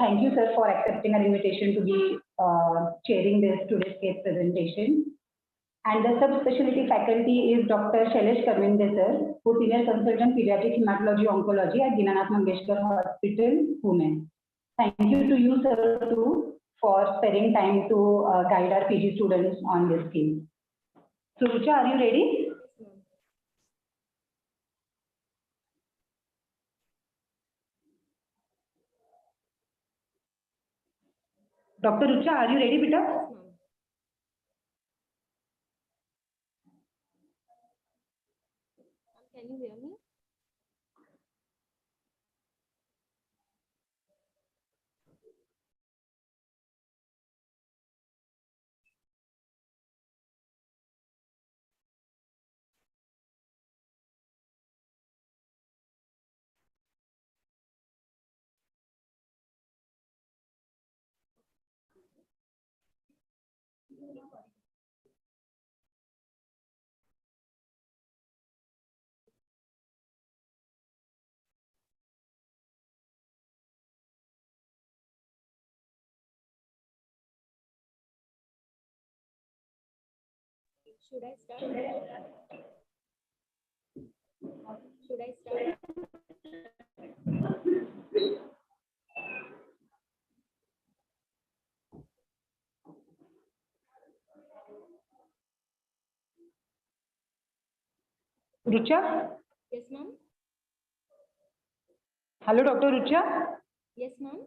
thank you, sir, for accepting our invitation to be chairing this today's case presentation. And the subspecialty faculty is Dr. Shailesh Karvinde, sir, who is Senior Consultant Pediatric Hematology Oncology at Dinanath Mangeshkar Hospital, Pune. Thank you to you, sir, too, for sparing time to guide our PG students on this case. So, Rucha, are you ready? Dr. Rucha, are you ready, beta? Can you hear me? Should I start? Should I start? Rucha? Yes, ma'am. Hello, Dr. Rucha? Yes, ma'am.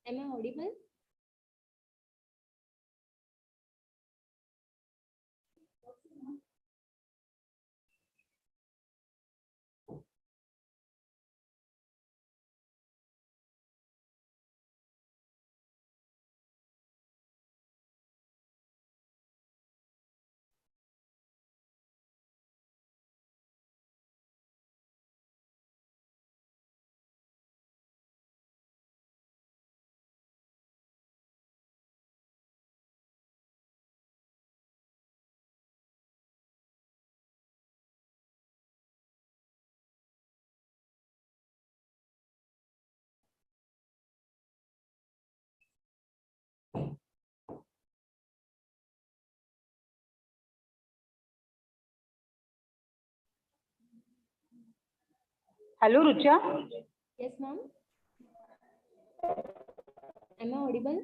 Am I audible? Hello, Rucha? Yes, ma'am. Am I audible?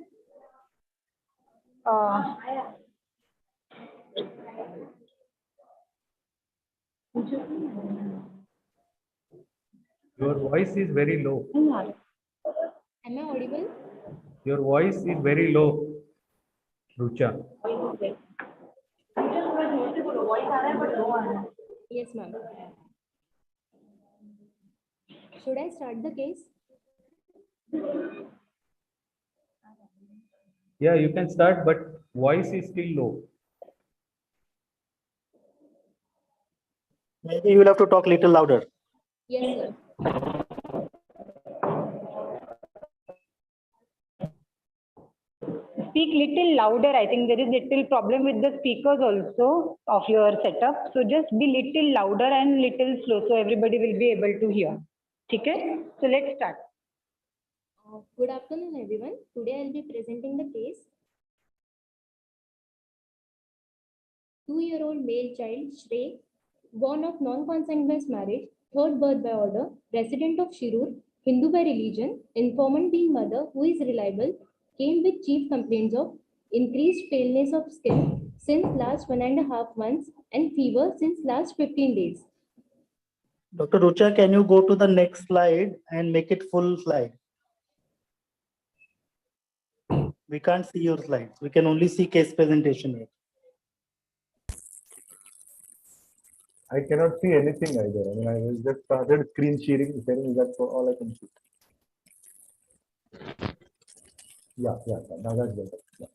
Your voice is very low. Am I audible? Your voice is very low, Rucha. Yes, ma'am. Should I start the case? Yeah, you can start, but voice is still low. Maybe you will have to talk little louder. Yes, sir. Speak little louder. I think there is little problem with the speakers also of your setup. So just be little louder and little slow so everybody will be able to hear. Okay? So let's start. Good afternoon, everyone. Today I'll be presenting the case. 2-year-old male child, Shrey, born of non-consanguineous marriage, third birth by order, resident of Shirur, Hindu by religion, informant being mother who is reliable, came with chief complaints of increased paleness of skin since last 1.5 months and fever since last 15 days. Dr. Rucha, can you go to the next slide and make it full slide? We can't see your slides. We can only see case presentation here. I cannot see anything either. I mean, I was just started screen sharing. That's all I can see. Yeah. Now that's better. Yeah.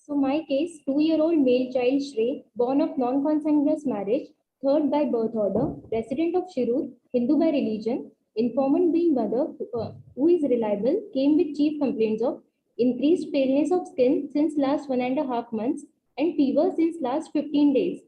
So my case, 2-year-old male child Shrey, born of non-consanguineous marriage, third by birth order, resident of Shirur, Hindu by religion, informant being mother who is reliable, came with chief complaints of increased paleness of skin since last 1.5 months, and fever since last 15 days.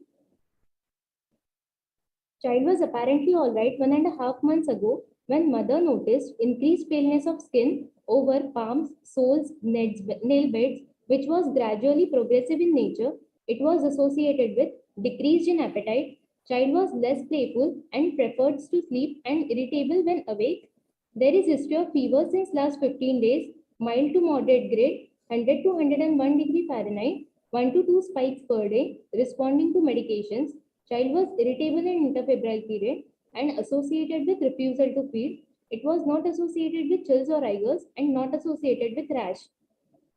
Child was apparently all right 1.5 months ago when mother noticed increased paleness of skin over palms, soles, nail beds, which was gradually progressive in nature. It was associated with decrease in appetite. Child was less playful and preferred to sleep and irritable when awake. There is history of fever since last 15 days, mild to moderate grade, 100 to 101 degree Fahrenheit, 1 to 2 spikes per day, responding to medications. Child was irritable in interfebrile period and associated with refusal to feed. It was not associated with chills or rigors and not associated with rash.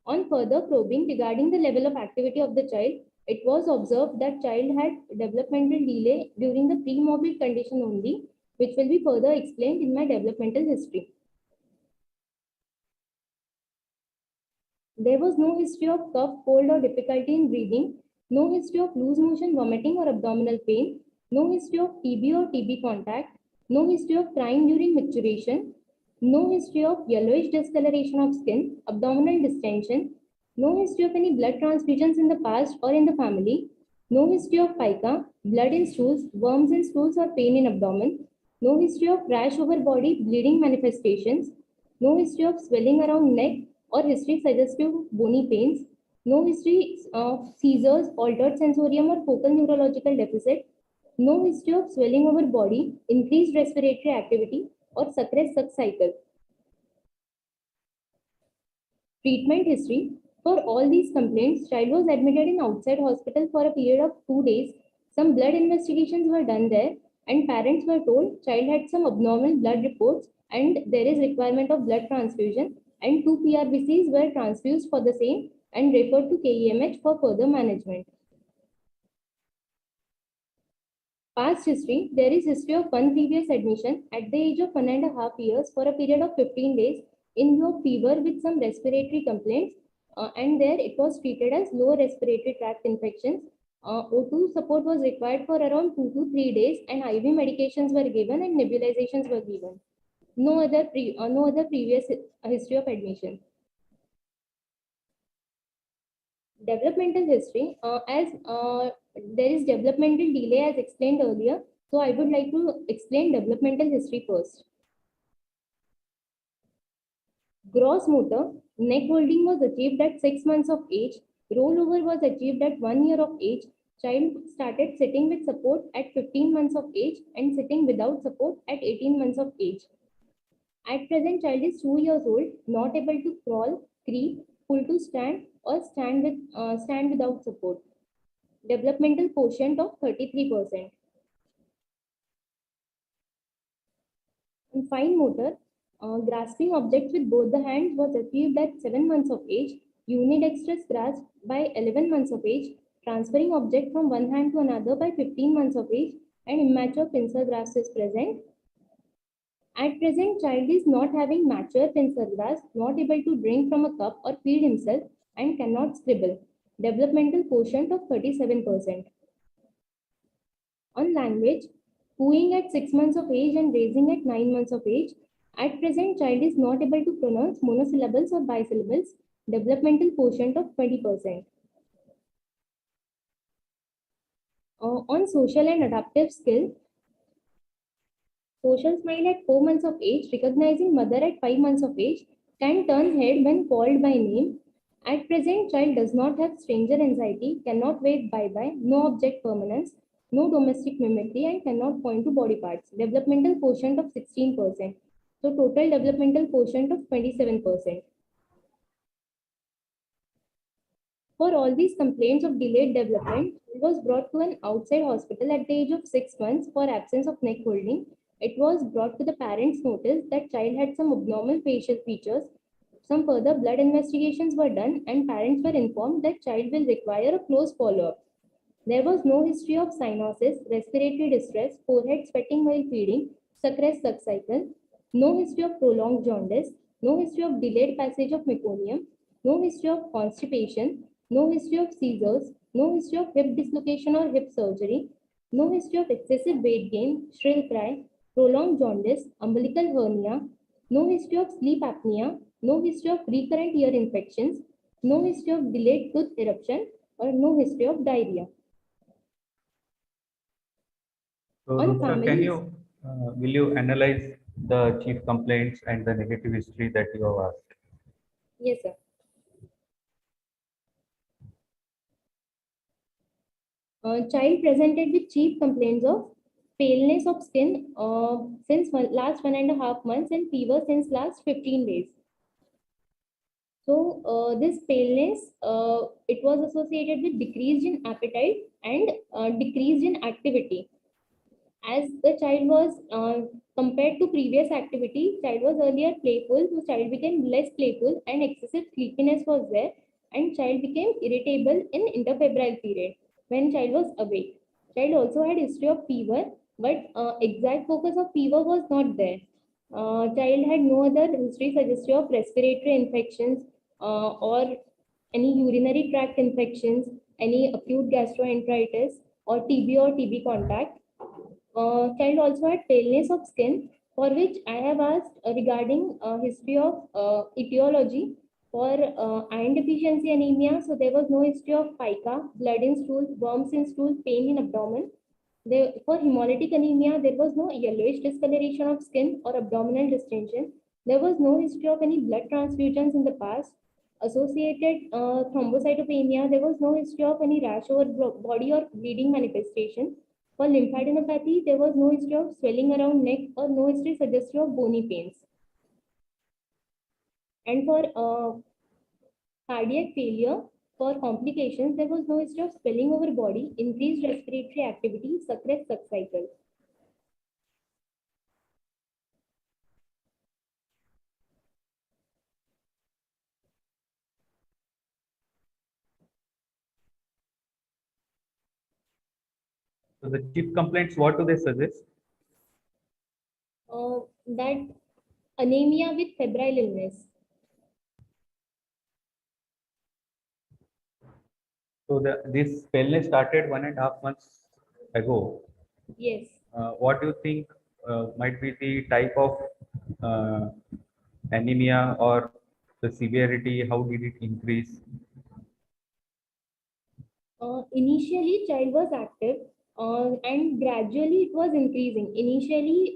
On further probing regarding the level of activity of the child, it was observed that child had developmental delay during the pre-morbid condition only, which will be further explained in my developmental history. There was no history of cough, cold, or difficulty in breathing, no history of loose motion, vomiting, or abdominal pain, no history of TB or TB contact, no history of crying during micturition, no history of yellowish discoloration of skin, abdominal distension, no history of any blood transfusions in the past or in the family, no history of pica, blood in stools, worms in stools, or pain in abdomen, no history of rash over body, bleeding manifestations, no history of swelling around neck or history suggestive of bony pains, no history of seizures, altered sensorium, or focal neurological deficit, no history of swelling over body, increased respiratory activity, or suppressed suck cycle. Treatment history. For all these complaints, child was admitted in outside hospital for a period of 2 days. Some blood investigations were done there, and parents were told child had some abnormal blood reports and there is requirement of blood transfusion, and 2 PRBCs were transfused for the same and referred to KEMH for further management. Past history. There is history of one previous admission at the age of 1.5 years for a period of 15 days in view of fever with some respiratory complaints, and there it was treated as lower respiratory tract infections. O2 support was required for around 2 to 3 days, and IV medications were given and nebulizations were given. No other previous history of admission. Developmental history, as there is developmental delay as explained earlier, so I would like to explain developmental history first. Gross motor, neck holding was achieved at 6 months of age, rollover was achieved at 1 year of age, child started sitting with support at 15 months of age and sitting without support at 18 months of age. At present, child is 2 years old, not able to crawl, creep, pull to stand, or stand without support. Developmental quotient of 33%. And fine motor, grasping objects with both the hands was achieved at 7 months of age, unidextrous grasp by 11 months of age, transferring object from one hand to another by 15 months of age, and immature pincer grasp is present. At present, child is not having mature pincer grasp, not able to drink from a cup or feed himself, and cannot scribble. Developmental quotient of 37%. On language, cooing at 6 months of age and raising at 9 months of age. At present, child is not able to pronounce monosyllables or bisyllables. Developmental quotient of 20%. On social and adaptive skill, social smile at 4 months of age, recognizing mother at 5 months of age, can turn head when called by name. At present, child does not have stranger anxiety, cannot wave bye-bye, no object permanence, no domestic mimicry, and cannot point to body parts. Developmental quotient of 16%. So total developmental quotient of 27%. For all these complaints of delayed development, he was brought to an outside hospital at the age of 6 months for absence of neck holding. It was brought to the parents' notice that child had some abnormal facial features. Some further blood investigations were done, and parents were informed that child will require a close follow-up. There was no history of cyanosis, respiratory distress, forehead sweating while feeding, suppressed suck cycle, no history of prolonged jaundice, no history of delayed passage of meconium, no history of constipation, no history of seizures, no history of hip dislocation or hip surgery, no history of excessive weight gain, shrill cry, prolonged jaundice, umbilical hernia, no history of sleep apnea, no history of recurrent ear infections, no history of delayed tooth eruption, or no history of diarrhea. So, On Rucha, families, will you analyze the chief complaints and the negative history that you have asked? yes, sir. Child presented with chief complaints of paleness of skin since last 1.5 months and fever since last 15 days. So this paleness, it was associated with decrease in appetite and decrease in activity. As the child was compared to previous activity, child was earlier playful, so child became less playful and excessive sleepiness was there, and child became irritable in interfebrile period when child was awake. Child also had history of fever, but exact focus of fever was not there. Child had no other history suggestive of respiratory infections or any urinary tract infections, any acute gastroenteritis or TB or TB contact. Child also had paleness of skin, for which I have asked regarding history of etiology for iron deficiency anemia. So there was no history of pica, blood in stool, worms in stool, pain in abdomen. For hemolytic anemia, there was no yellowish discoloration of skin or abdominal distension. There was no history of any blood transfusions in the past. Associated thrombocytopenia, there was no history of any rash over body or bleeding manifestation. For lymphadenopathy, there was no history of swelling around neck or no history suggestive of bony pains. And for cardiac failure, for complications, there was no history of swelling over body, increased respiratory activity, suppressed subcycle. So the chief complaints, what do they suggest? That anemia with febrile illness. So this paleness started 1.5 months ago. Yes. What do you think might be the type of uh, anemia or the severity? How did it increase? Initially, child was active and gradually it was increasing. Initially,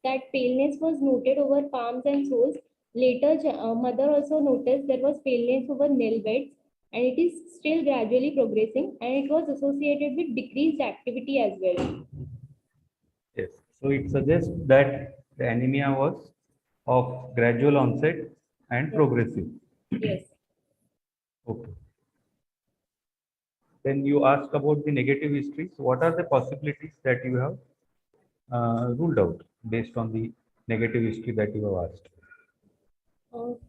that paleness was noted over palms and soles. Later, mother also noticed there was paleness over nail beds, and it is still gradually progressing, and it was associated with decreased activity as well. Yes. So it suggests that the anemia was of gradual onset and Yes. progressive. Yes. Okay. Then you asked about the negative histories. What are the possibilities that you have ruled out based on the negative history that you have asked?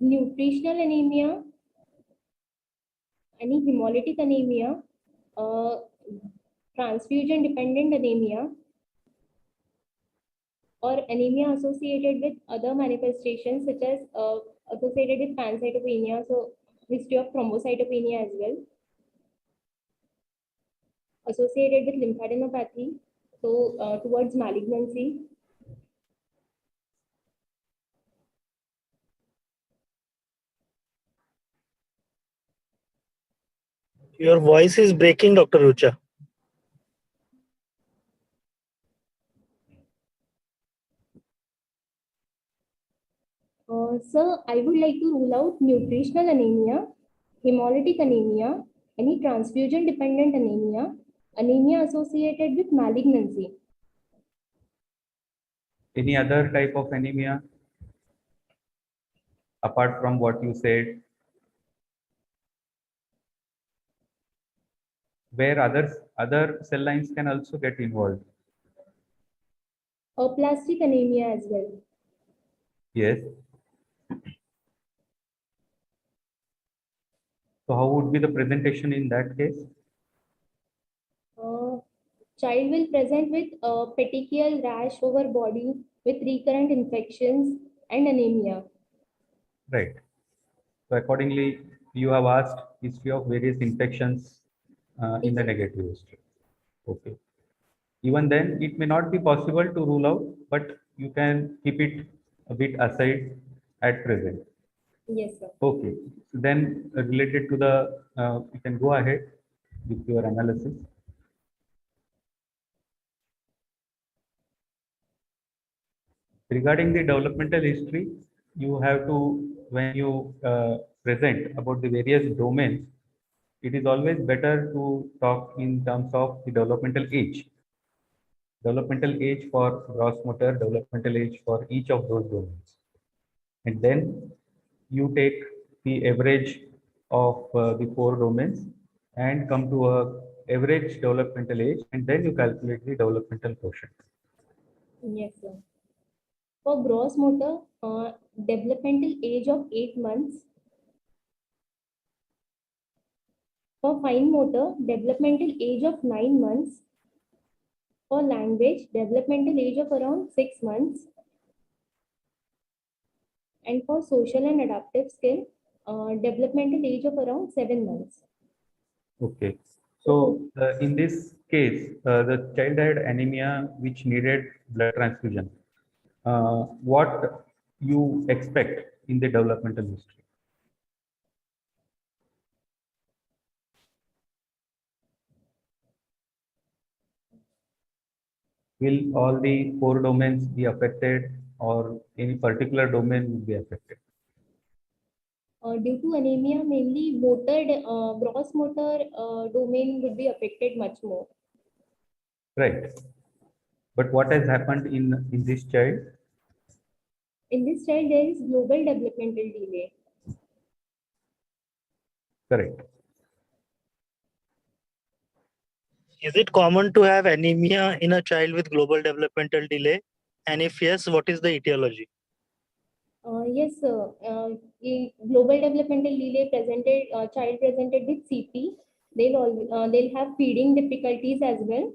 Nutritional anemia, any hemolytic anemia, uh, transfusion dependent anemia, or anemia associated with other manifestations such as associated with pancytopenia, so history of thrombocytopenia as well, associated with lymphadenopathy, so towards malignancy. Your voice is breaking, Dr. Rucha. Sir, I would like to rule out nutritional anemia, hemolytic anemia, any transfusion dependent anemia, anemia associated with malignancy. Any other type of anemia apart from what you said, where other cell lines can also get involved? Aplastic anemia as well. Yes. So how would be the presentation in that case? Child will present with petechial rash over body with recurrent infections and anemia. Right. So accordingly, you have asked history of various infections in the negative history. Okay. Even then, it may not be possible to rule out, but you can keep it a bit aside at present. Yes, sir. Okay. So then related to the, you can go ahead with your analysis. Regarding the developmental history, you have to, when you present about the various domains, it is always better to talk in terms of the developmental age. Developmental age for gross motor, developmental age for each of those domains. And then you take the average of the four domains and come to a average developmental age, and then you calculate the developmental quotient. Yes, sir. For gross motor, developmental age of 8 months. For fine motor, developmental age of 9 months. For language, developmental age of around 6 months. And for social and adaptive skill, developmental age of around 7 months. Okay. So in this case, the child had anemia which needed blood transfusion. What you expect in the developmental history? Will all the four domains be affected, or any particular domain will be affected? Due to anemia, mainly gross motor domain would be affected much more. Right. But what has happened in this child? In this child, there is global developmental delay. Correct. Is it common to have anemia in a child with global developmental delay? And if yes, what is the etiology? Yes, sir. In global developmental delay presented, child presented with CP, they'll have feeding difficulties as well.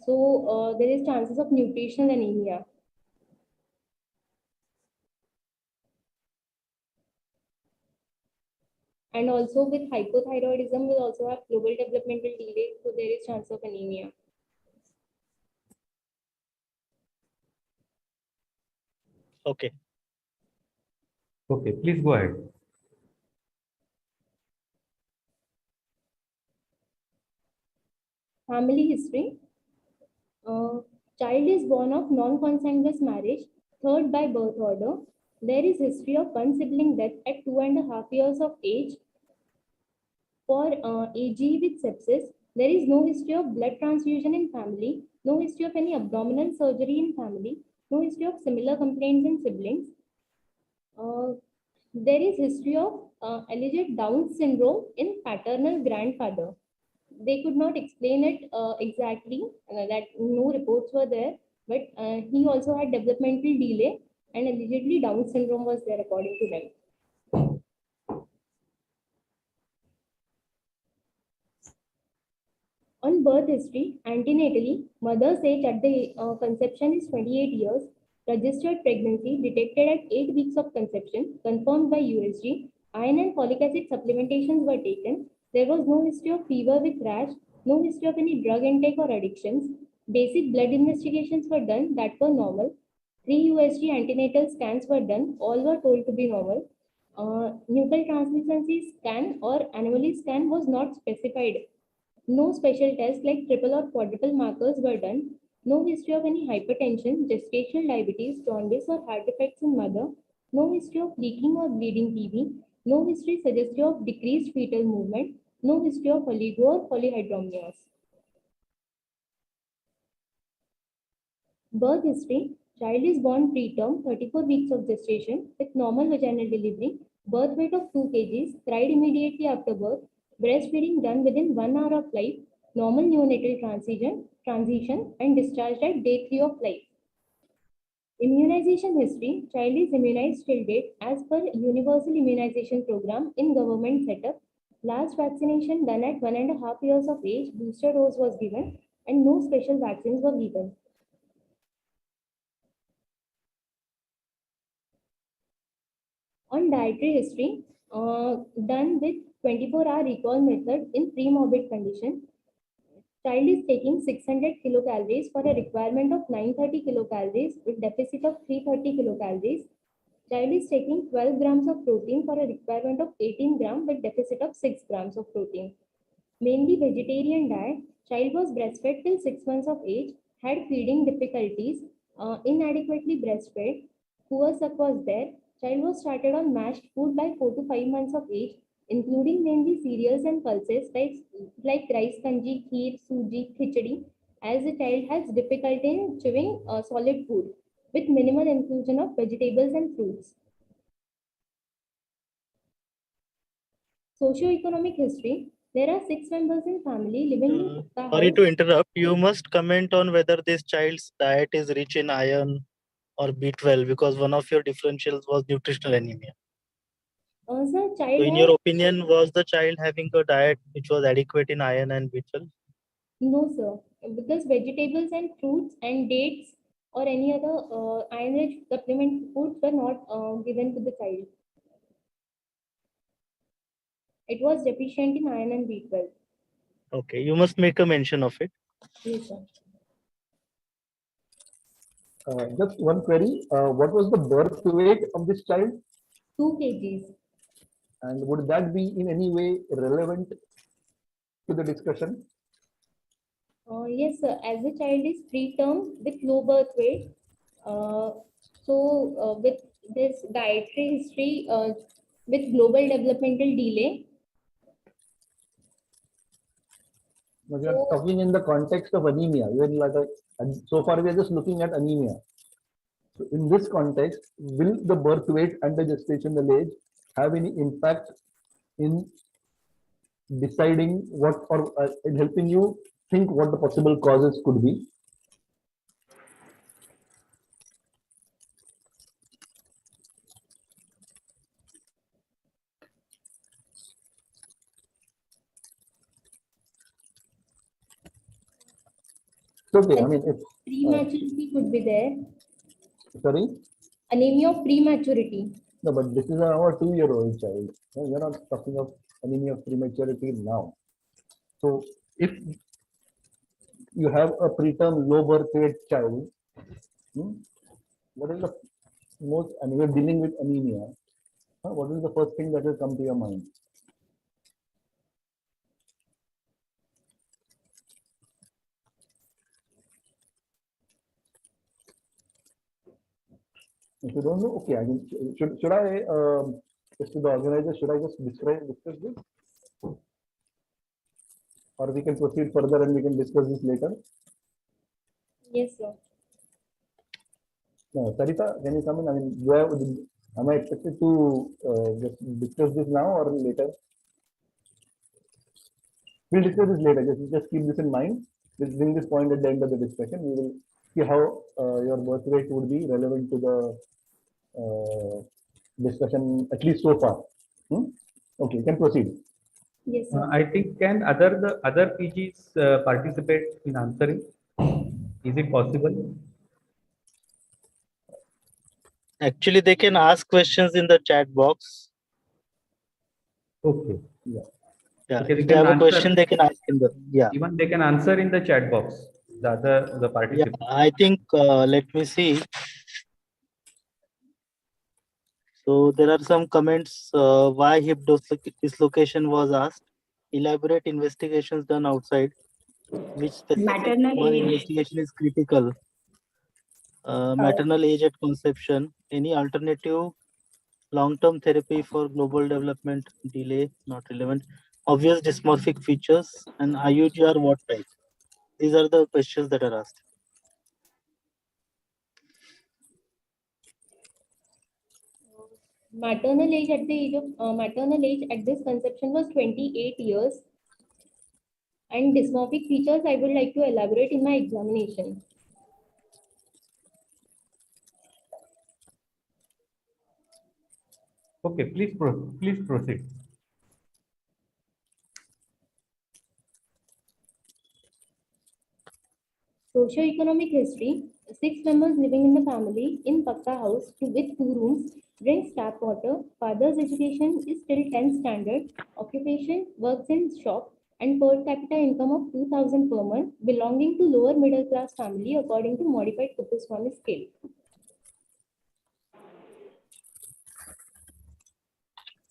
So there is chances of nutritional anemia. And also with hypothyroidism, will also have global developmental delay, so there is chance of anemia. Okay. Okay, please go ahead. Family history. Child is born of non-consanguineous marriage, third by birth order. There is history of one sibling death at 2.5 years of age. For AG with sepsis, there is no history of blood transfusion in family, no history of any abdominal surgery in family, no history of similar complaints in siblings. There is history of alleged Down syndrome in paternal grandfather. They could not explain it exactly, that no reports were there, but he also had developmental delay and allegedly Down syndrome was there according to them. On birth history, antenatally, mother's age at the conception is 28 years, registered pregnancy detected at 8 weeks of conception, confirmed by USG, iron and folic acid supplementations were taken. There was no history of fever with rash, no history of any drug intake or addictions. Basic blood investigations were done that were normal. 3 USG antenatal scans were done, all were told to be normal. Nuchal translucency scan or anomaly scan was not specified. No special tests like triple or quadruple markers were done. No history of any hypertension, gestational diabetes, jaundice, or heart defects in mother. No history of leaking or bleeding TB. No history suggestive of decreased fetal movement. No history of oligo or polyhydramnios. Birth history. Child is born preterm, 34 weeks of gestation with normal vaginal delivery. Birth weight of 2 kgs. Cried immediately after birth. Breastfeeding done within 1 hour of life. Normal neonatal transition and discharged at day 3 of life. Immunization history. Child is immunized till date as per universal immunization program in government setup. Last vaccination done at 1.5 years of age. Booster dose was given and no special vaccines were given. On dietary history, done with 24-hour recall method in pre-morbid condition. Child is taking 600 kilocalories for a requirement of 930 kilocalories with deficit of 330 kilocalories. Child is taking 12 grams of protein for a requirement of 18 grams with deficit of 6 grams of protein. Mainly vegetarian diet. Child was breastfed till 6 months of age, had feeding difficulties, inadequately breastfed, poor suck was there. Child was started on mashed food by 4 to 5 months of age, including mainly cereals and pulses like rice kanji, kheer, suji, khichdi, as the child has difficulty in chewing solid food with minimal inclusion of vegetables and fruits. Socio-economic history. There are 6 members in family living in Pakka Sorry house. to interrupt. You must comment on whether this child's diet is rich in iron or B12 because one of your differentials was nutritional anemia. Sir, So child in has your opinion, was the child having a diet which was adequate in iron and B12? no, sir, because vegetables and fruits and dates or any other iron-rich supplement foods were not given to the child. It was deficient in iron and B12. Okay, you must make a mention of it. Yes, sir. Just one query. What was the birth weight of this child? 2 kgs. And would that be in any way relevant to the discussion? Yes, sir. As the child is preterm with low birth weight, uh, with this dietary history with global developmental delay, We are talking in the context of anemia. We are like and so far we are just looking at anemia. So in this context, will the birth weight and the gestational age have any impact in deciding what or in helping you think what the possible causes could be? It's okay. I mean, if prematurity could be there. sorry, Anemia of prematurity. no, but this is our 2-year-old child. No, we are not talking of anemia of prematurity now. So if you have a preterm low birth weight child, hmm, what is the most, and you're dealing with anemia, what is the first thing that will come to your mind? If you don't know, okay, I mean, should I, just to the organizer, should I just discuss this? Or we can proceed further and we can discuss this later? Yes, sir. No, Sarita, can you come in? I mean, am I expected to just discuss this now or later? We'll discuss this later. Just keep this in mind. Let's bring this point at the end of the discussion. We will see how your birth rate would be relevant to the discussion, at least so far. Hmm? Okay, you can proceed. Yes, sir. I think can the other PGs participate in answering? Is it possible? Actually, they can ask questions in the chat box. Okay. Yeah. Yeah, Okay, if they they can have a answer. question, they can ask in the, yeah. Even they can answer in the chat box. The Yeah, participant. I think, let me see. So there are some comments, why hip dislocation was asked. Elaborate investigations done outside. Which specific Maternal one age. investigation is critical? Maternal age at conception. Any alternative long-term therapy for global development delay? Not relevant. Obvious dysmorphic features and IUGR what type? These are the questions that are asked. Maternal age at the age of maternal age at this conception was 28 years. And dysmorphic features I would like to elaborate in my examination. Okay, please proceed. Socio-economic history. 6 members living in the family in Pakka house with 2 rooms, drinks tap water. Father's education is till 10th standard. Occupation, works in shop and per capita income of 2000 per month, belonging to lower middle class family according to modified Kuppuswamy scale.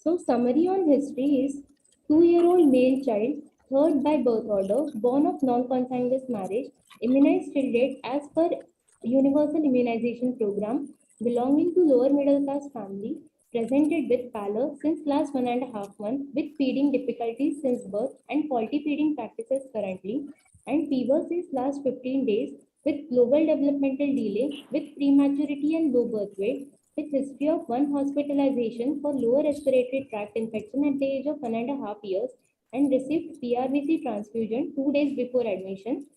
So summary on history is 2-year-old male child, third by birth order, born of non-consanguineous marriage, immunized till date as per universal immunization program, belonging to lower middle class family, presented with pallor since last 1.5 months, with feeding difficulties since birth and faulty feeding practices currently, and fever since last 15 days, with global developmental delay, with prematurity and low birth weight, with history of one hospitalization for lower respiratory tract infection at the age of 1.5 years, and received PRBC transfusion 2 days before admission.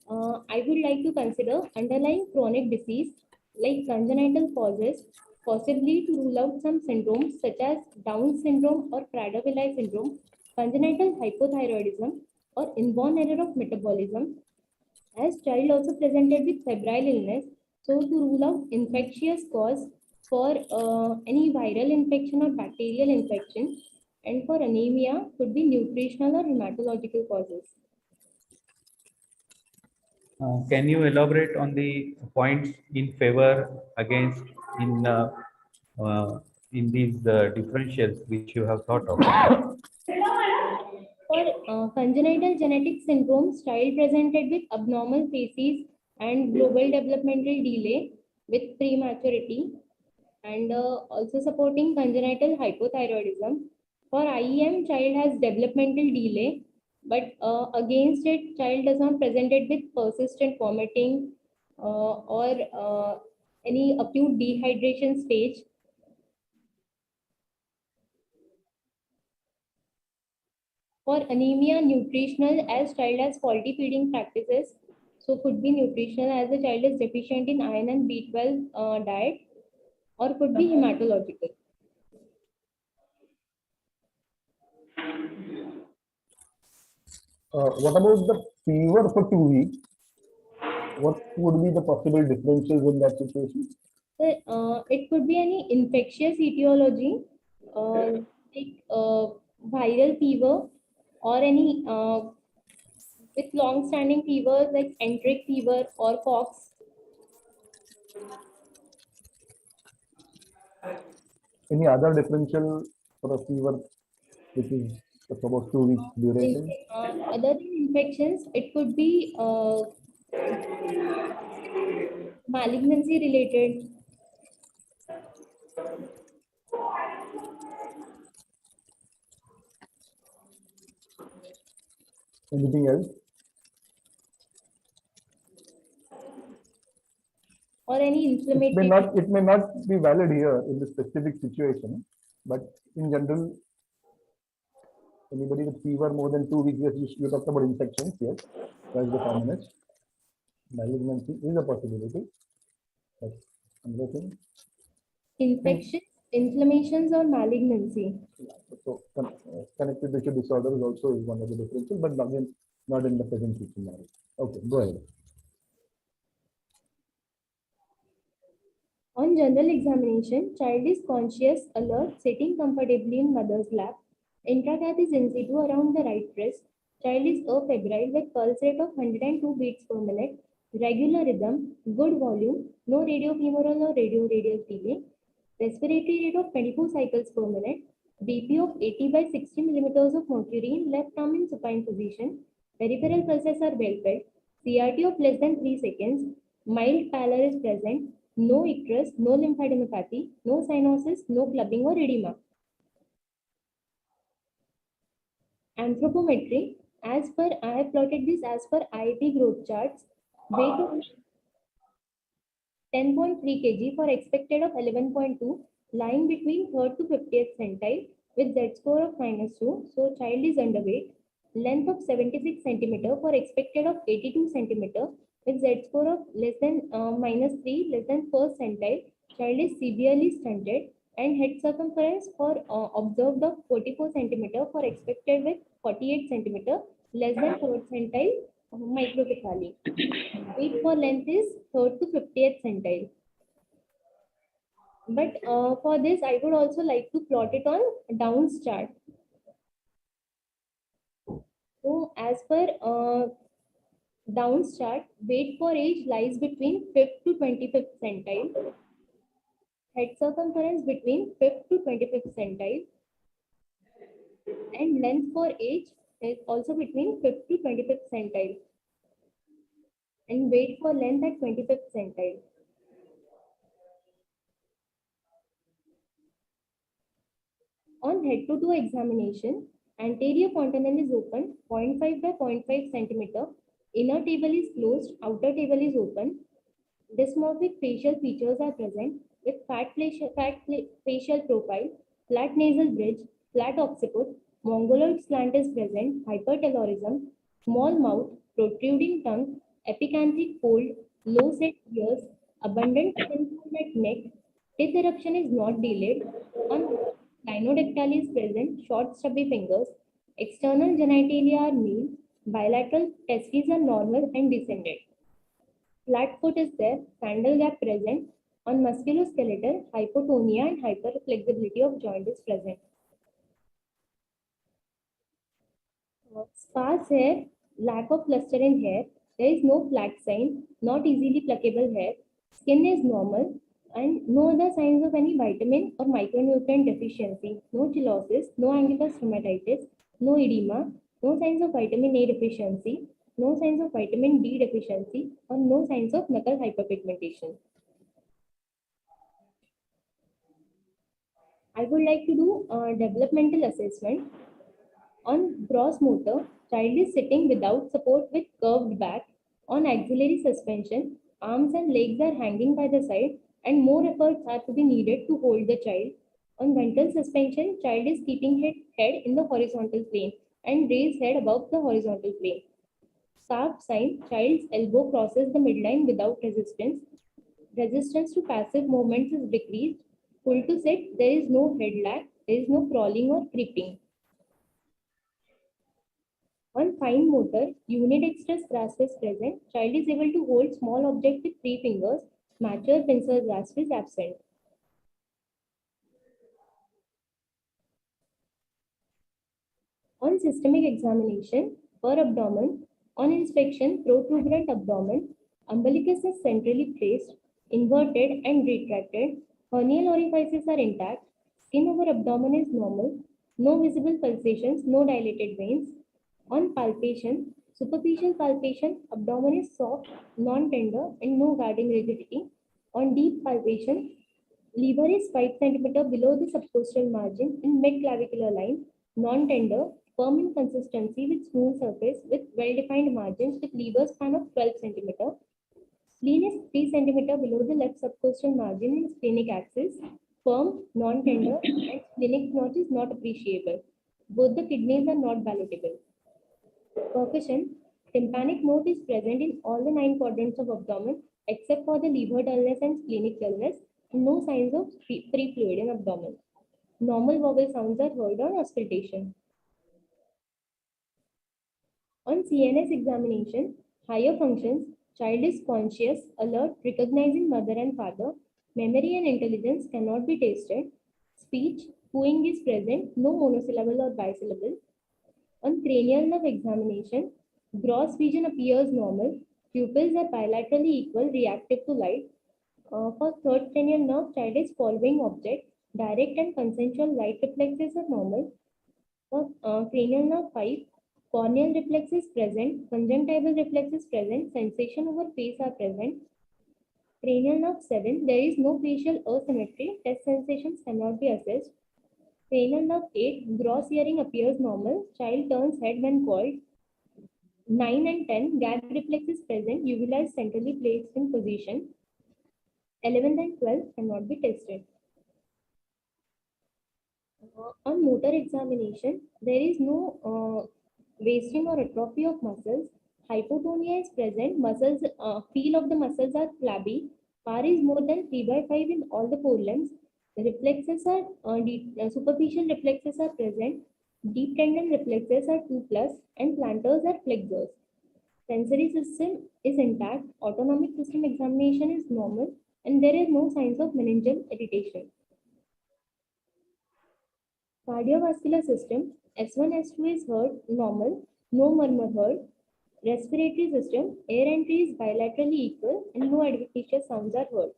I would like to consider underlying chronic disease like congenital causes, possibly to rule out some syndromes such as Down syndrome or Prader-Willi syndrome, congenital hypothyroidism, or inborn error of metabolism. As child also presented with febrile illness, so to rule out infectious cause for any viral infection or bacterial infection, and for anemia could be nutritional or hematological causes. Can you elaborate on the points in favor, against in these differentials which you have thought of? For congenital genetic syndromes, child presented with abnormal facies and global developmental delay with prematurity, and also supporting congenital hypothyroidism. For IEM, child has developmental delay, but against it, child does not presented with persistent vomiting or any acute dehydration stage. For anemia, nutritional, as child has faulty feeding practices, so could be nutritional as the child is deficient in iron and B12 diet, or could be hematological. What about the fever for 2 weeks? What would be the possible differentials in that situation? It could be any infectious etiology, like viral fever, or any with long-standing fevers like enteric fever or pox. Any other differential for a fever which is about 2 weeks duration? Other than infections, it could be malignancy related. Anything else? Or any It may inflammatory. it may not be valid here in this specific situation, but in general, anybody with fever more than 2 weeks, yes, you talked about infections, yes, that's the commonest. Malignancy is a possibility. But another thing, Infections, inflammations, or malignancy. so connective tissue disorders also is one of the differences, but again, not in the present scenario. Okay, go ahead. On general examination, child is conscious, alert, sitting comfortably in mother's lap. Intracath is in situ around the right wrist. Child is afebrile with pulse rate of 102 beats per minute, regular rhythm, good volume, no radiofemoral or radioradial delay, respiratory rate of 24 cycles per minute, BP of 80 by 60 millimeters of mercury in left arm in supine position, peripheral pulses are well fed, CRT of less than 3 seconds, mild pallor is present, no icterus, no lymphadenopathy, no cyanosis, no clubbing or edema. Anthropometry, as per, I have plotted this as per IAP growth charts. Weight of 10.3 kg for expected of 11.2, lying between 3rd to 50th centile with Z-score of -2, so child is underweight. Length of 76 centimeter for expected of 82 centimeter with Z-score of less than -3, less than 1st centile. Child is severely stunted, and head circumference for observed of 44 centimeter for expected with 48 centimeter, less than 3rd centile microcephaly. Weight for length is 3rd to 50th centile. But for this, I would also like to plot it on Downs chart. So as per Downs chart, weight for age lies between 5th to 25th centile. Head circumference between 5th to 25th centile. And length for age is also between 5th to 25th centile. And weight for length at 25th centile. On head-to-toe examination, anterior fontanelle is open 0.5 by 0.5 centimeter. Inner table is closed, outer table is open. Dysmorphic facial features are present with facial profile, flat nasal bridge, flat occiput, mongoloid slant is present, hypertelorism, small mouth, protruding tongue, epicanthic fold, low set ears, abundant skin fold at neck. Tip eruption is not delayed. On clinodectaly is present, short stubby fingers. External genitalia are male. Bilateral testes are normal and descended. Flat foot is there, sandal gap present. On musculoskeletal, hypotonia and hyperflexibility of joint is present. Sparse hair, lack of luster in hair. There is no flat sign, not easily pluckable hair. Skin is normal and no other signs of any vitamin or micronutrient deficiency. No cheilosis, no angular stomatitis, no edema, no signs of vitamin A deficiency, no signs of vitamin D deficiency, or no signs of knuckle hyperpigmentation. I would like to do a developmental assessment. On gross motor, child is sitting without support with curved back. On axillary suspension, arms and legs are hanging by the side and more efforts are to be needed to hold the child. On ventral suspension, child is keeping head in the horizontal plane and raise head above the horizontal plane. Scarf sign, child's elbow crosses the midline without resistance. Resistance to passive movements is decreased. Full to sit, there is no head lag, there is no crawling or creeping. On fine motor, unidextrous grasp is present. Child is able to hold small object with 3 fingers. Mature pincer grasp is absent. On systemic examination, per abdomen, on inspection, protuberant abdomen, umbilicus is centrally placed, inverted and retracted. Hernial orifices are intact. Skin over abdomen is normal. No visible pulsations, no dilated veins. On palpation, superficial palpation, abdomen is soft, non-tender, and no guarding rigidity. On deep palpation, liver is 5 cm below the subcostal margin in mid-clavicular line, non-tender, firm in consistency with smooth surface with well-defined margins with liver span of 12 cm. Spleen is 3 cm below the left subcostal margin in splenic axis, firm, non-tender, and splenic notch is not appreciable. Both the kidneys are not palatable. Percussion, tympanic note is present in all the 9 quadrants of abdomen except for the liver dullness and splenic dullness. No signs of free fluid in abdomen. Normal vowel sounds are heard on auscultation. On CNS examination, higher functions, child is conscious, alert, recognizing mother and father. Memory and intelligence cannot be tested. Speech, cooing is present, no monosyllable or bisyllable. On cranial nerve examination, gross vision appears normal. Pupils are bilaterally equal, reactive to light. For third cranial nerve, child is following object. Direct and consensual light reflexes are normal. For cranial nerve 5, corneal reflex is present, conjunctival reflex is present, sensation over face are present. Cranial nerve 7, there is no facial asymmetry, test sensations cannot be assessed. Cranial nerve 8, gross hearing appears normal, child turns head when called. 9 and 10, gag reflex is present, uvula is centrally placed in position. 11 and 12 cannot be tested. On motor examination, there is no wasting or atrophy of muscles. Hypotonia is present, muscles, feel of the muscles are flabby. R is more than 3 by 5 in all the 4 limbs. The reflexes are, superficial reflexes are present. Deep tendon reflexes are 2 plus and plantars are flexors. Sensory system is intact. Autonomic system examination is normal and there is no signs of meningeal irritation. Cardiovascular system, S1, S2 is heard normal, no murmur heard. Respiratory system, air entry is bilaterally equal and no adventitious sounds are heard.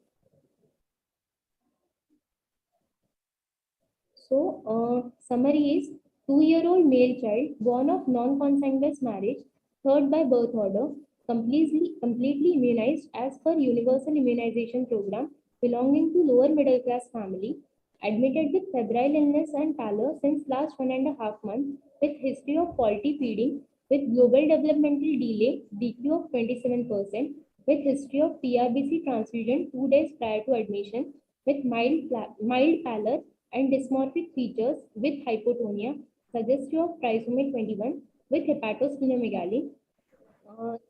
So, summary is 2-year-old male child born of non-consanguineous marriage, third by birth order, completely immunized as per universal immunization program belonging to lower middle class family, admitted with febrile illness and pallor since last 1.5 months, with history of faulty feeding, with global developmental delay, DQ of 27%, with history of PRBC transfusion 2 days prior to admission, with mild pallor and dysmorphic features with hypotonia, suggestive of trisomy 21, with hepatosplenomegaly.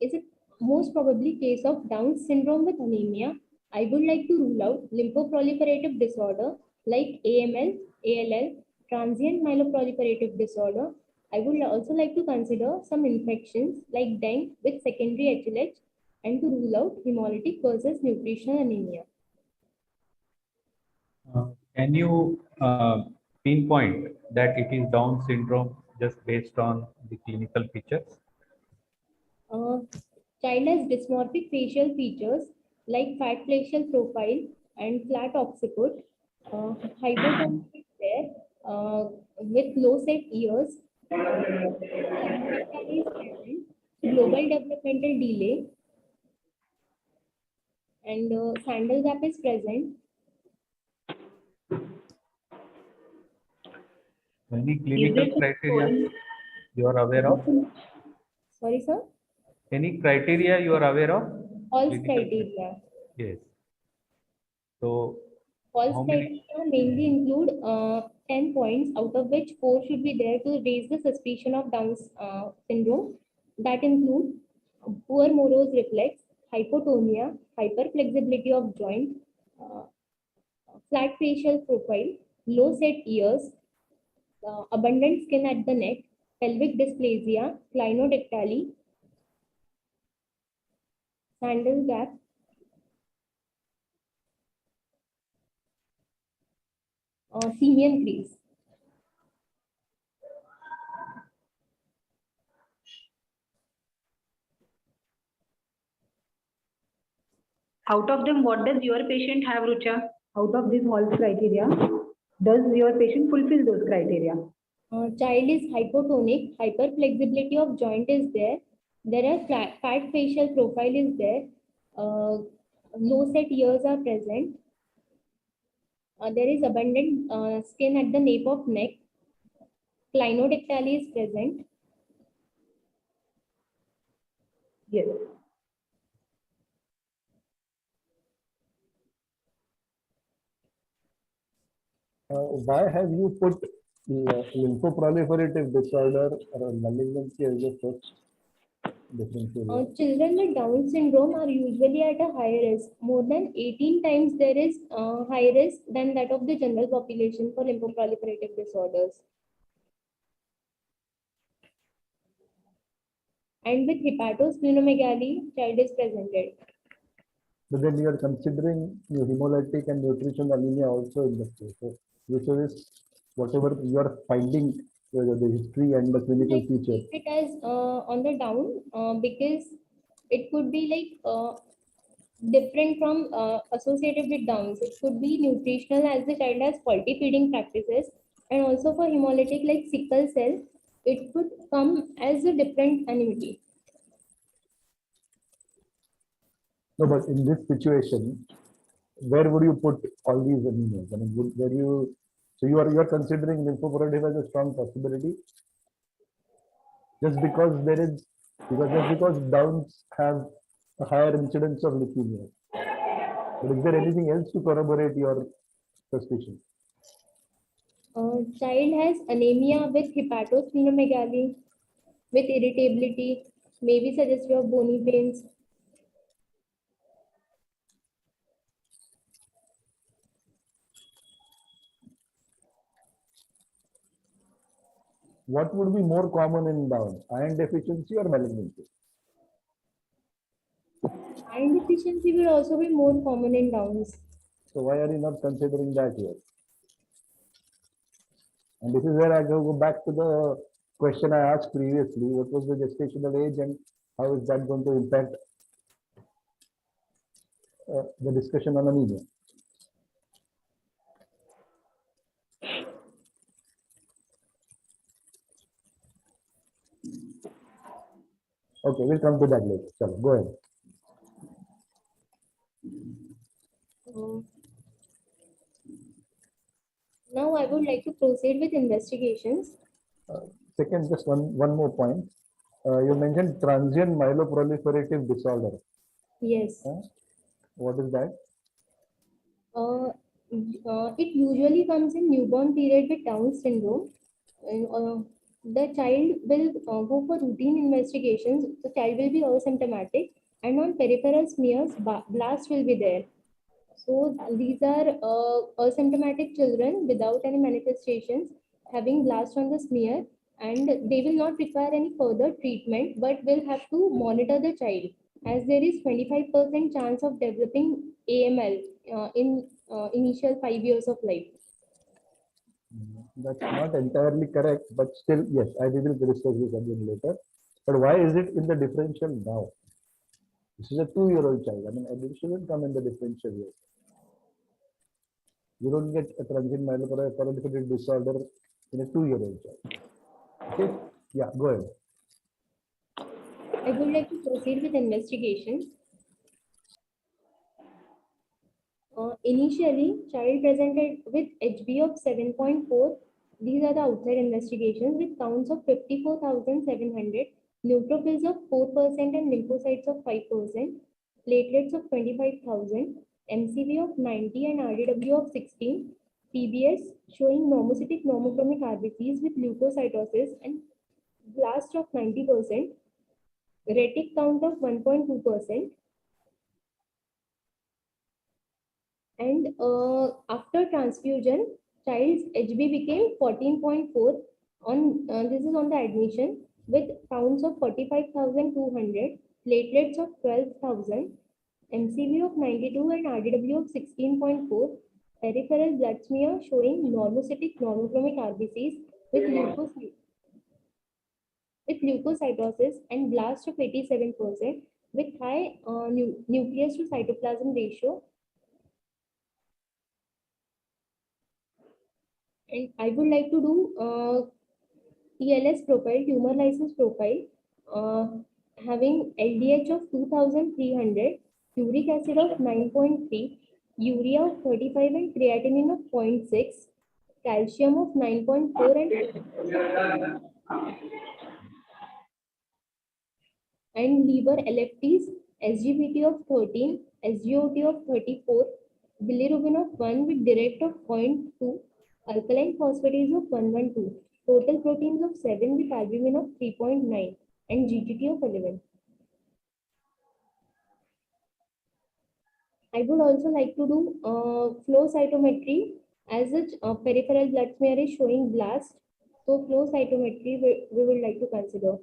Is it most probably case of Down syndrome with anemia? I would like to rule out lymphoproliferative disorder like AML, ALL, transient myeloproliferative disorder. I would also like to consider some infections like dengue with secondary HLH and to rule out hemolytic versus nutritional anemia. Can you pinpoint that it is Down syndrome just based on the clinical features? Child has dysmorphic facial features like fat facial profile and flat occiput. Hypotonia is there with low set ears. Cyanodactyly is present. Global developmental delay and sandal gap is present. Any clinical criteria you are aware of? Sorry, sir. Any criteria you are aware of? False Clinical criteria. Yes. So, False how many? criteria mainly include 10 points, out of which 4 should be there to raise the suspicion of Down's syndrome. That include poor Moro's reflex, hypotonia, hyperflexibility of joint, uh, flat facial profile, low set ears, abundant skin at the neck, pelvic dysplasia, clinodactyly, sandal gap, simian crease. Out of them, what does your patient have, Rucha? Out of these false criteria, does your patient fulfill those criteria? Child is hypotonic, hyperflexibility of joint is there. There are fat facial profile is there. Low set ears are present. There is abundant skin at the nape of neck. Clinodactyly is present. Yes. Why have you put lymphoproliferative disorder or malignancy as the first differential? Children with Down syndrome are usually at a high risk. More than 18 times there is high risk than that of the general population for lymphoproliferative disorders. And with hepatosplenomegaly, child is presented. But then you are considering your hemolytic and nutritional anemia also in the case. So, which is whatever you are finding, the history and the clinical Like, feature. keep it as on the down because it could be like different from associated with Downs. It could be nutritional as the child has faulty feeding practices, and also for hemolytic like sickle cell, it could come as a different annuity. No, but in this situation, where would you put all these anemias? I mean, where you, so you are considering lymphoproliferative as a strong possibility just because there is, just because Downs have a higher incidence of leukemia. But is there anything else to corroborate your suspicion? Child has anemia with hepatosplenomegaly, with irritability, maybe suggestive of bony pains. What would be more common in Downs, iron deficiency or malignancy? Iron deficiency will also be more common in Downs. So why are you not considering that here? And this is where I go back to the question I asked previously. What was the gestational age and how is that going to impact the discussion on anemia? Okay, we'll come to that later. Chalo, go ahead. Uh, Now I would like to proceed with investigations. Second, just one more point. You mentioned transient myeloproliferative disorder. Yes. What is that? Uh, it usually comes in newborn period with Down syndrome. And, the child will go for routine investigations. The child will be asymptomatic, and on peripheral smears, blast will be there. So these are asymptomatic children without any manifestations having blast on the smear, and they will not require any further treatment, but will have to monitor the child, as there is 25% chance of developing AML in initial 5 years of life. That's not entirely correct, but still, yes, I will discuss this again later. But why is it in the differential now? This is a 2-year-old child. I mean, it shouldn't come in the differential yet. You don't get a transient myeloproliferative disorder in a 2-year-old child. Okay? Yeah, go ahead. I would like to proceed with investigation. Initially, child presented with HB of 7.4. These are the outside investigations with counts of 54,700, neutrophils of 4% and lymphocytes of 5%, platelets of 25,000, MCV of 90 and RDW of 16, PBS showing normocytic normochromic RBCs with leukocytosis and blast of 90%, retic count of 1.2%, and after transfusion, child's HB became 14.4 on this is on the admission with counts of 45,200, platelets of 12,000, MCV of 92 and RDW of 16.4, peripheral blood smear showing normocytic normochromic RBCs with leukocytosis and blast of 87% with high nucleus to cytoplasm ratio. And I would like to do TLS profile, tumor lysis profile, having LDH of 2300, uric acid of 9.3, urea of 35 and creatinine of 0.6, calcium of 9.4 and liver LFTs, SGPT of 13, SGOT of 34, bilirubin of 1 with direct of 0.2, alkaline phosphatase of 112, total proteins of 7 with albumin of 3.9, and GTT of 11. I would also like to do flow cytometry, as its peripheral blood smear is showing blast. So flow cytometry we would like to consider.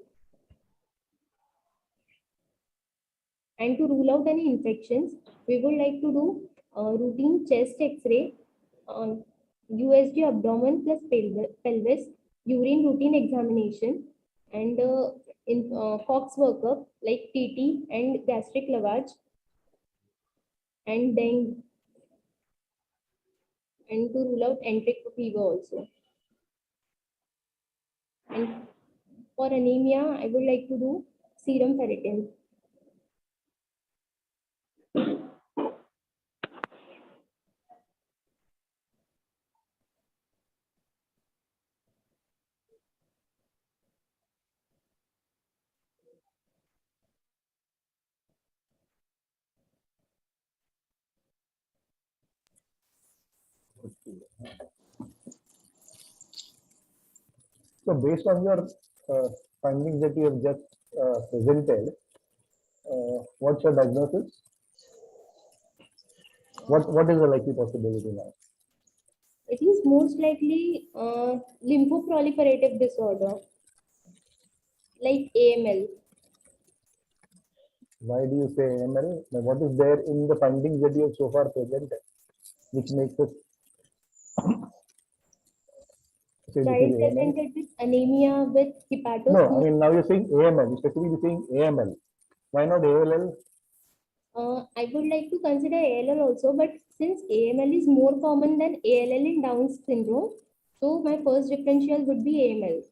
And to rule out any infections, we would like to do routine chest X-ray, USG abdomen plus pelvis, urine routine examination, and in Fox workup like TT and gastric lavage, and dengue, and to rule out enteric fever also. And for anemia, I would like to do serum ferritin. So based on your findings that you have just presented, what's your diagnosis? What is the likely possibility now? It is most likely lymphoproliferative disorder like AML. Why do you say AML? Now, what is there in the findings that you have so far presented, which makes us say this Child is AML? presented with anemia with No, I hepatosplenosis. mean now you're saying AML, you're specifically saying AML. Why not ALL? I would like to consider ALL also, but since AML is more common than ALL in Down syndrome, so my first differential would be AML.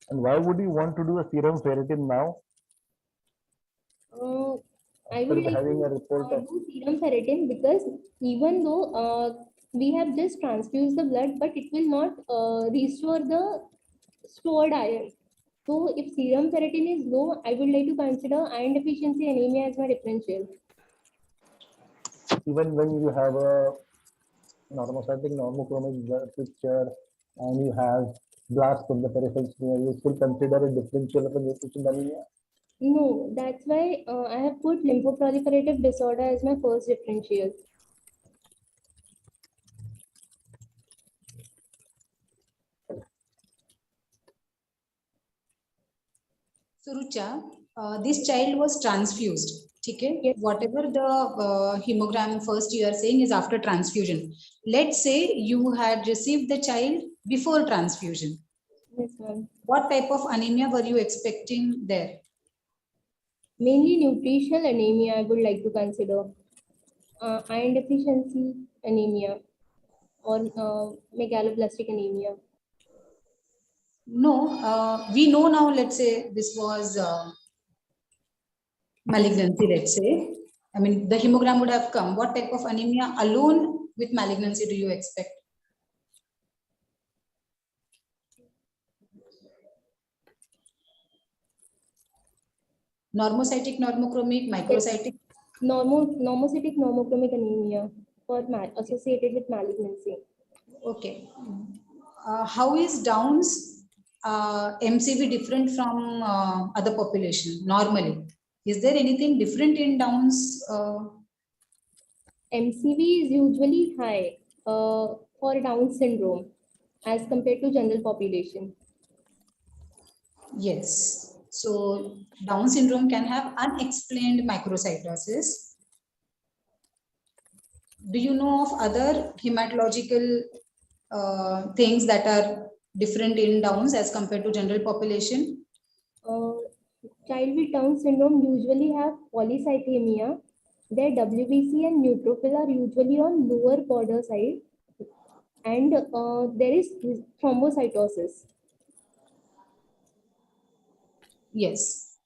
And why would you want to do a serum ferritin now I after would like having to a report of? do serum ferritin because even though we have just transfused the blood, but it will not restore the stored iron. So if serum ferritin is low, I would like to consider iron deficiency anemia as my differential. Even when you have a normocytic normochromic blood picture and you have blast from the peripheral smear, you still consider a differential of a nutrition anemia? No, that's why I have put lymphoproliferative disorder as my first differential. Surucha, this child was transfused. Okay, Yes. whatever the hemogram first you are saying is after transfusion. Let's say you had received the child before transfusion. Yes, ma'am. What type of anemia were you expecting there? Mainly nutritional anemia I would like to consider. Iron deficiency anemia or megaloblastic anemia. No, we know now, let's say this was malignancy, let's say. I mean, the hemogram would have come. What type of anemia alone with malignancy do you expect? Normocytic, normochromic, Yes, microcytic? normocytic normochromic anemia for associated with malignancy. Okay. How is Down's MCV different from other population normally? Is there anything different in Down's? MCV is usually high for Down syndrome as compared to general population. Yes. So Down syndrome can have unexplained microcytosis. Do you know of other hematological things that are different in Downs as compared to general population? Child with Down syndrome usually have polycythemia. Their WBC and neutrophil are usually on lower border side, and there is thrombocytosis. Yes.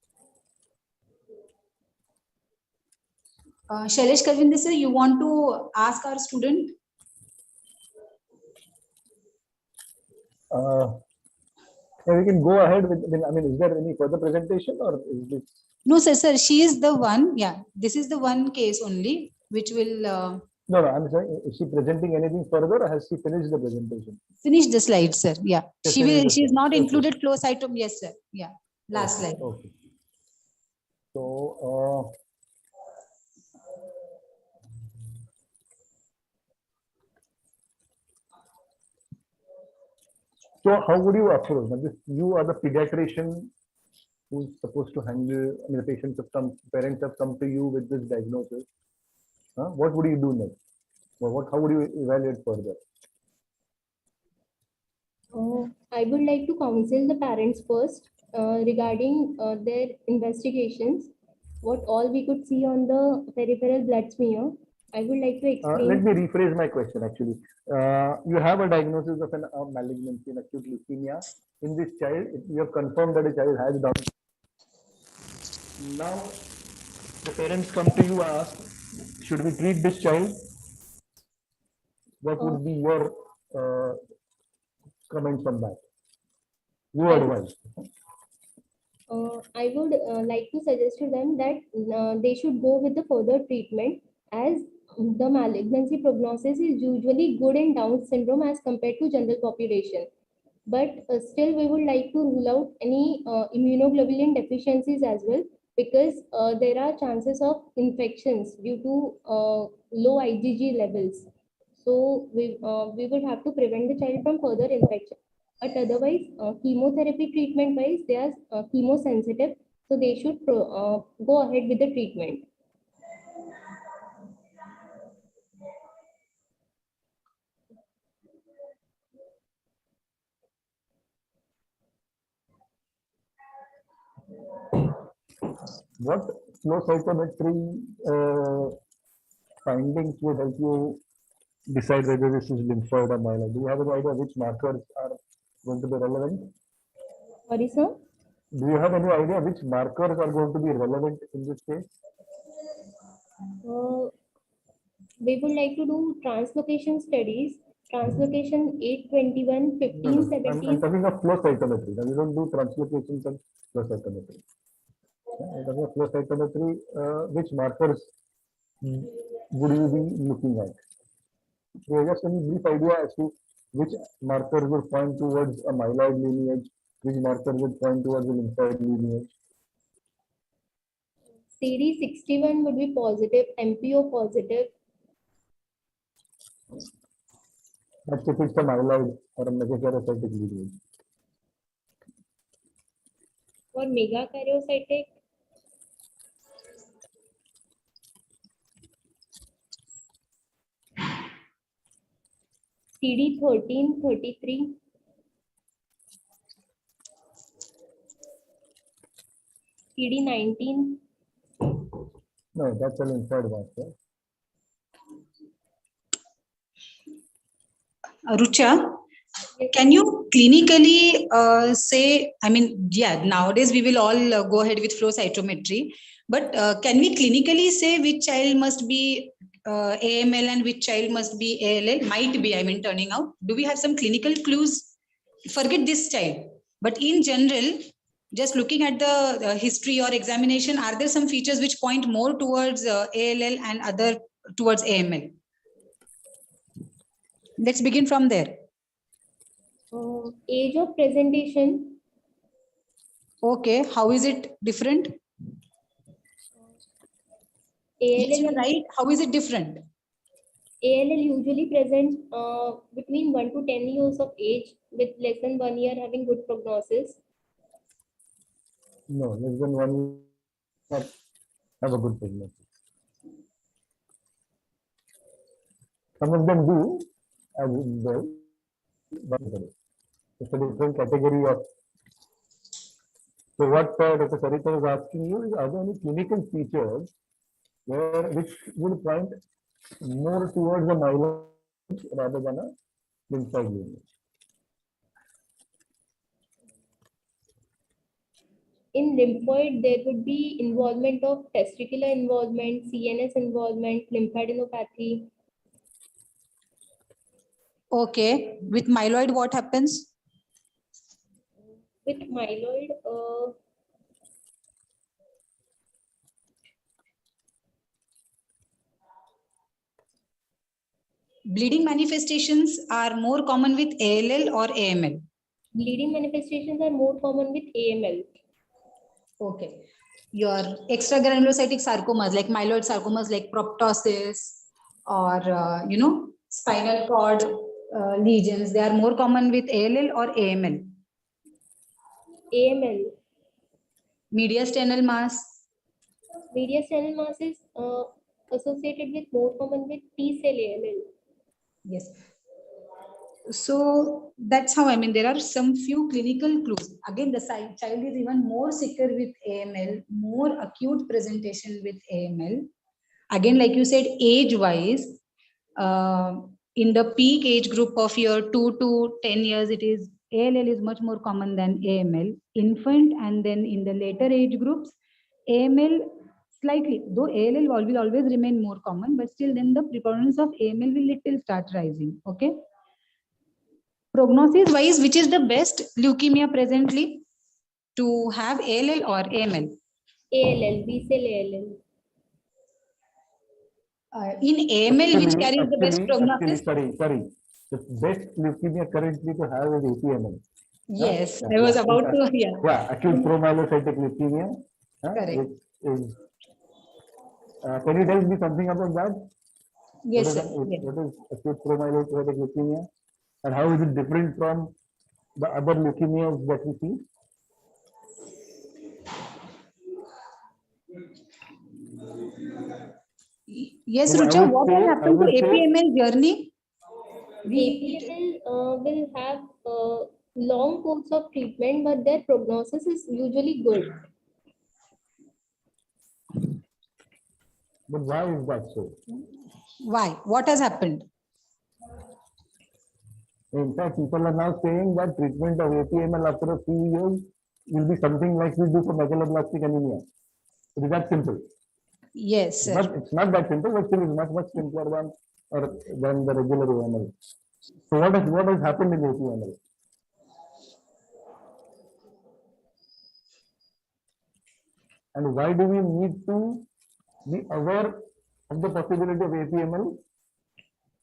Shailesh Karvinde sir, you want to ask our student? Yeah, we can go ahead with, I mean, is there any further presentation or is this? No, sir, she is the one. Yeah, this is the one case only which will No, no, I'm saying, is she presenting anything further or has she finished the presentation? finish the slide, sir. Yeah, Just she finish will. the She is slide. not Okay. included flow cytome. Yes, sir. Yeah, last slide. Okay. So, how would you approach? Now, you are the pediatrician who's supposed to handle, I mean, the patients have come, parents have come to you with this diagnosis. What would you do next? How would you evaluate further? I would like to counsel the parents first regarding their investigations, what all we could see on the peripheral blood smear. I would like to explain. Let me rephrase my question actually. You have a diagnosis of an malignancy in acute leukemia. In this child, you have confirmed that the child has Down. Now, the parents come to you and ask, should we treat this child? What would be your comments on that? Your advice. I would like to suggest to them that they should go with the further treatment, as the malignancy prognosis is usually good in Down syndrome as compared to general population. But still, we would like to rule out any immunoglobulin deficiencies as well, because there are chances of infections due to low IgG levels. So we would have to prevent the child from further infection. But otherwise, chemotherapy treatment wise, they are chemosensitive, so they should go ahead with the treatment. What flow cytometry findings would help you decide whether this is lymphoid or myeloid? Do you have any idea which markers are going to be relevant? Sorry, sir. Do you have any idea which markers are going to be relevant in this case? We would like to do translocation studies. Translocation 821, No, 15, no. 17. I'm talking of flow cytometry. Now, we don't do translocations and flow cytometry. I'm talking of flow cytometry. Which markers would you be looking at? Do you have any brief idea as to which markers would point towards a myeloid lineage, which marker would point towards a lymphoid lineage? CD61 would be positive, MPO positive. That's if it's a myeloid or a megakaryocytic lineage. For megakaryocytic, CD13, 33. CD19. No, that's an lymphoid marker. Rucha, can you clinically say, I mean, yeah, nowadays we will all go ahead with flow cytometry, but can we clinically say which child must be AML and which child must be ALL? Might be, I mean, turning out. Do we have some clinical clues? Forget this child, but in general, just looking at the history or examination, are there some features which point more towards ALL and other towards AML? Let's begin from there. Age of presentation. Okay, how is it different? Yes, you're ALL, right. How is it different? ALL usually presents between 1 to 10 years of age with less than 1 year having good prognosis. No, less than 1 year have a good prognosis. Some of them do as well, but it's a different category of. So what Dr. Sarita was asking you is, are there any clinical features which would point more towards a myeloid rather than a lymphoid lineage? In lymphoid, there would be involvement of testicular involvement, CNS involvement, lymphadenopathy. Okay, with myeloid, what happens? With myeloid, Bleeding manifestations are more common with ALL or AML. bleeding manifestations are more common with AML. Okay. Your extragranulocytic sarcomas, like myeloid sarcomas, like proptosis or, spinal cord lesions, they are more common with ALL or AML. AML. Mediastinal mass. Mediastinal mass is associated with more common with T-cell AML. Yes. So that's how, I mean, there are some few clinical clues. Again, the child is even more sicker with AML, more acute presentation with AML. Again, like you said, age-wise, in the peak age group of your 2 to 10 years, it is ALL is much more common than AML. Infant, and then in the later age groups, AML slightly, though ALL will always remain more common, but still then the preponderance of AML will little start rising. Okay. Prognosis wise, which is the best leukemia presently to have ALL or AML? ALL, B-cell ALL. In AML, which carries the best prognosis? Sorry. The best leukemia currently to have is APML. Yes, I was about to, Yeah, acute promyelocytic leukemia. Correct. Which is, can you tell me something about that? Yes, sir. What is acute promyelocytic leukemia? And how is it different from the other leukemias that we see? Yes, Rucha, what will happen to APML journey? APML will have a long course of treatment, but their prognosis is usually good. But why is that so? Why? What has happened? In fact, people are now saying that treatment of APML after a few years will be something like we do for megaloblastic anemia. It is that simple. Yes, sir. But it's not that simple, but still it's much simpler than the regular AML. So what has happened in APML? And why do we need to be aware of the possibility of APML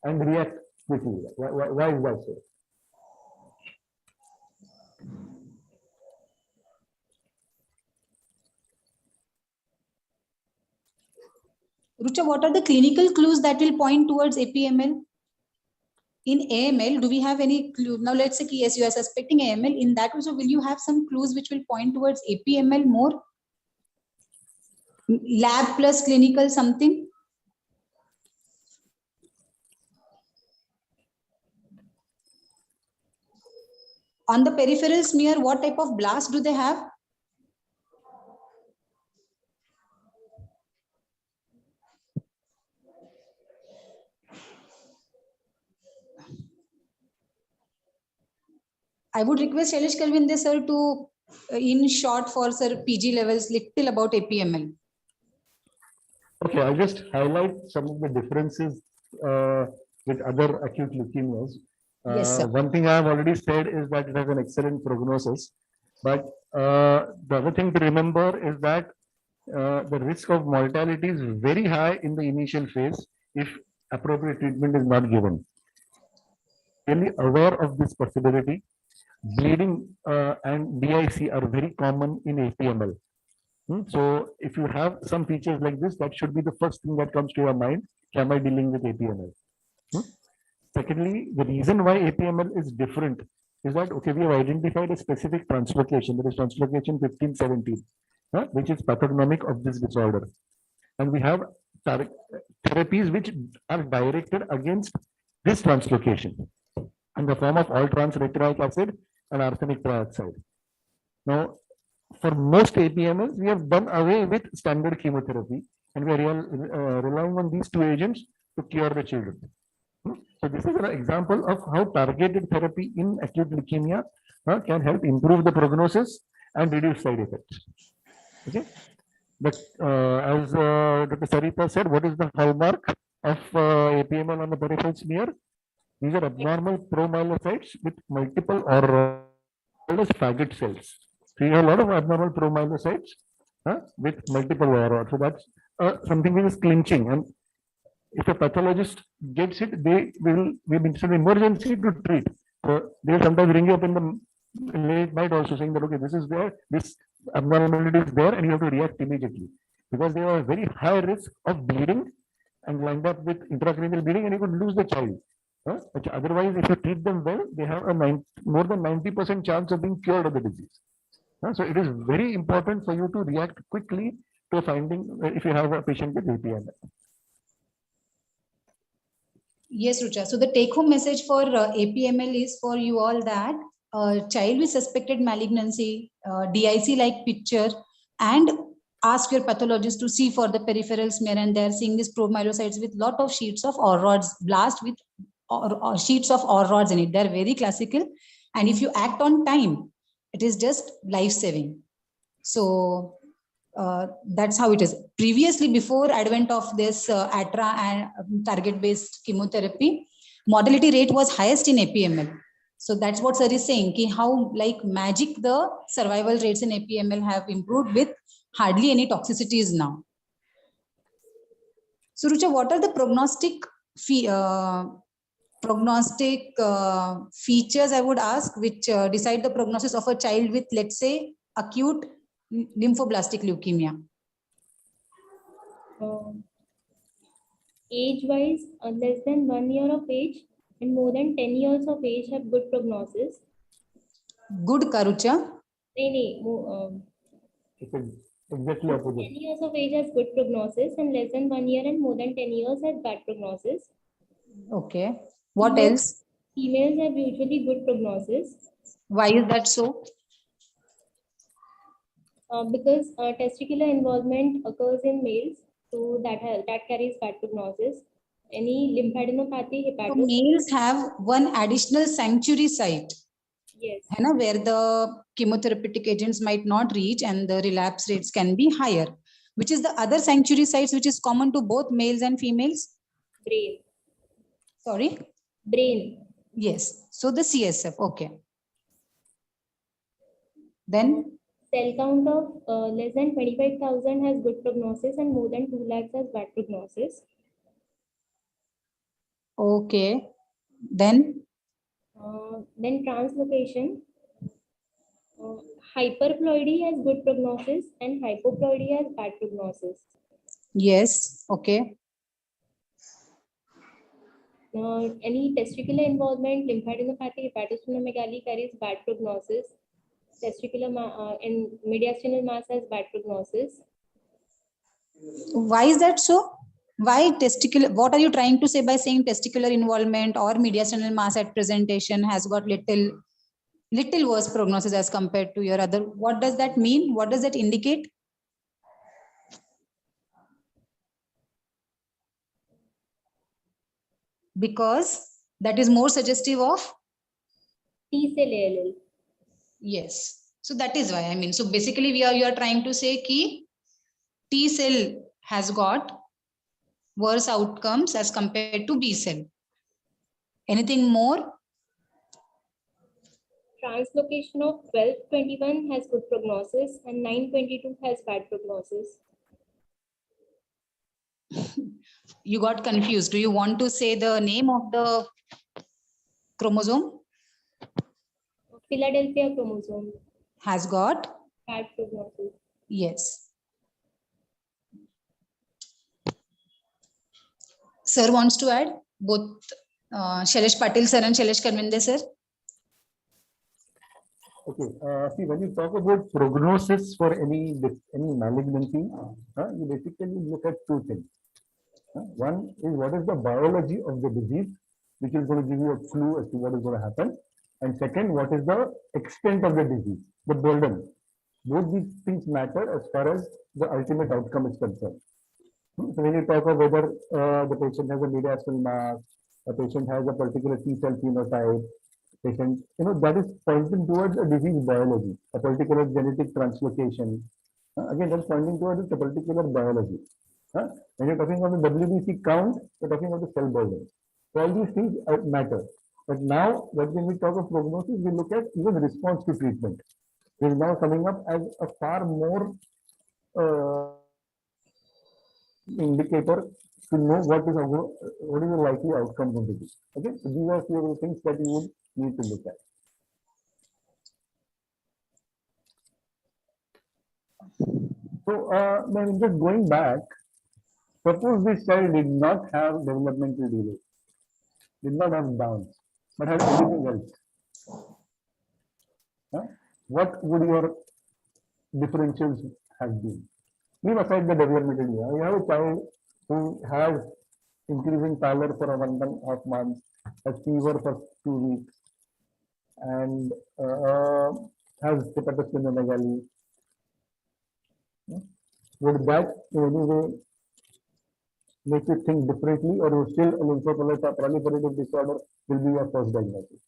and react quickly? Why is that so? Rucha, what are the clinical clues that will point towards APML? In AML, do we have any clue? Now, let's say, yes, you are suspecting AML. In that also, will you have some clues which will point towards APML more? Lab plus clinical something? On the peripheral smear, what type of blast do they have? I would request Shailesh Kalvinde sir to, in short for sir PG levels, little about APML. Okay, I'll just highlight some of the differences with other acute leukemias. Yes, sir. One thing I have already said is that it has an excellent prognosis. But the other thing to remember is that the risk of mortality is very high in the initial phase if appropriate treatment is not given. Really aware of this possibility. Bleeding and DIC are very common in APML. So if you have some features like this, that should be the first thing that comes to your mind. Am I dealing with APML? Secondly, the reason why APML is different is that, okay, we have identified a specific translocation, that is translocation 1517, which is pathognomic of this disorder. And we have therapies which are directed against this translocation in the form of all trans retinoic acid and arsenic trioxide. Now, for most APMLs, we have done away with standard chemotherapy and we are relying on these two agents to cure the children. So this is an example of how targeted therapy in acute leukemia can help improve the prognosis and reduce side effects. Okay, but as Dr. Sarita said, what is the hallmark of APML on the peripheral smear? These are abnormal promyelocytes with multiple or phagot cells. So you have a lot of abnormal promyelocytes with multiple OR. So that's something which is clinching. And if a pathologist gets it, they will be in emergency to treat. So they will sometimes ring you up in the late night also saying that, okay, this is there, this abnormality is there, and you have to react immediately. Because they are very high risk of bleeding and lined up with intracranial bleeding, and you could lose the child. Which otherwise, if you treat them well, they have a more than 90% chance of being cured of the disease. So it is very important for you to react quickly to finding if you have a patient with APML. Yes, Rucha. So the take-home message for APML is for you all that child with suspected malignancy, DIC-like picture, and ask your pathologist to see for the peripheral smear, and they're seeing these promyelocytes with lot of sheets of OR rods, blast with or sheets of OR rods in it. They're very classical, and if you act on time, it is just life-saving. So that's how it is. Previously, before advent of this ATRA and target-based chemotherapy, mortality rate was highest in APML. So that's what sir is saying, ki how like magic the survival rates in APML have improved with hardly any toxicities now. So Rucha, what are the features I would ask which decide the prognosis of a child with, let's say, acute lymphoblastic leukemia? Age-wise, less than 1 year of age and more than 10 years of age have good prognosis. Good, Karucha? Exactly opposite. 10 years of age has good prognosis, and less than 1 year and more than 10 years has bad prognosis. Okay. What else? Females have usually good prognosis. Why is that so? Because testicular involvement occurs in males, so that carries bad prognosis. Any lymphadenopathy, So males have one additional sanctuary site. Yes. है ना, where the chemotherapeutic agents might not reach and the relapse rates can be higher. Which is the other sanctuary sites which is common to both males and females? Brain. Sorry? Brain. Yes. So the CSF. Okay. Then Cell count of less than 25,000 has good prognosis and more than 2 lakhs has bad prognosis. okay. Then Then translocation. Hyperploidy has good prognosis and hypoploidy has bad prognosis. yes. Okay. Any testicular involvement, lymphadenopathy, hepatosplenomegaly carries bad prognosis. Testicular and mediastinal mass has bad prognosis. Why is that so? Why testicular? What are you trying to say by saying testicular involvement or mediastinal mass at presentation has got little worse prognosis as compared to your other? What does that mean? What does that indicate? Because that is more suggestive of T cell ALL. yes. So that is why I mean. So basically, you are trying to say कि T cell has got worse outcomes as compared to B cell. Anything more? Translocation of 1221 has good prognosis and 922 has bad prognosis. You got confused. Do you want to say the name of the chromosome? Philadelphia chromosome. Has got? Bad prognosis. Yes. Sir wants to add? Both Shailesh Patil sir and Shailesh Karminde sir? Okay. See, when you talk about prognosis for any malignancy, you basically look at two things. One is what is the biology of the disease, which is going to give you a clue as to what is going to happen. And second, what is the extent of the disease, the burden. Both these things matter as far as the ultimate outcome is concerned. So when you talk of whether the patient has a mediastinal mass, a patient has a particular T cell phenotype, patient, that is pointing towards a disease biology, a particular genetic translocation. Again, that's pointing towards a particular biology. When you're talking about the WBC count, you're talking about the cell burden. So all these things matter. But now, when we talk of prognosis, we look at even response to treatment. It is now coming up as a far more indicator to know what is the likely outcome going to be. Okay, so these are few of the things that you would need to look at. So, then just going back, suppose this child did not have developmental delay, did not have Downs, but had everything else. What would your differentials have been? Leave aside the developmental delay. You have a child who has increasing pallor for 1.5 months, has fever for 2 weeks, and has hepatosplenomegaly. Would that in any way make you think differently, or still a lymphoproliferative disorder will be your first diagnosis?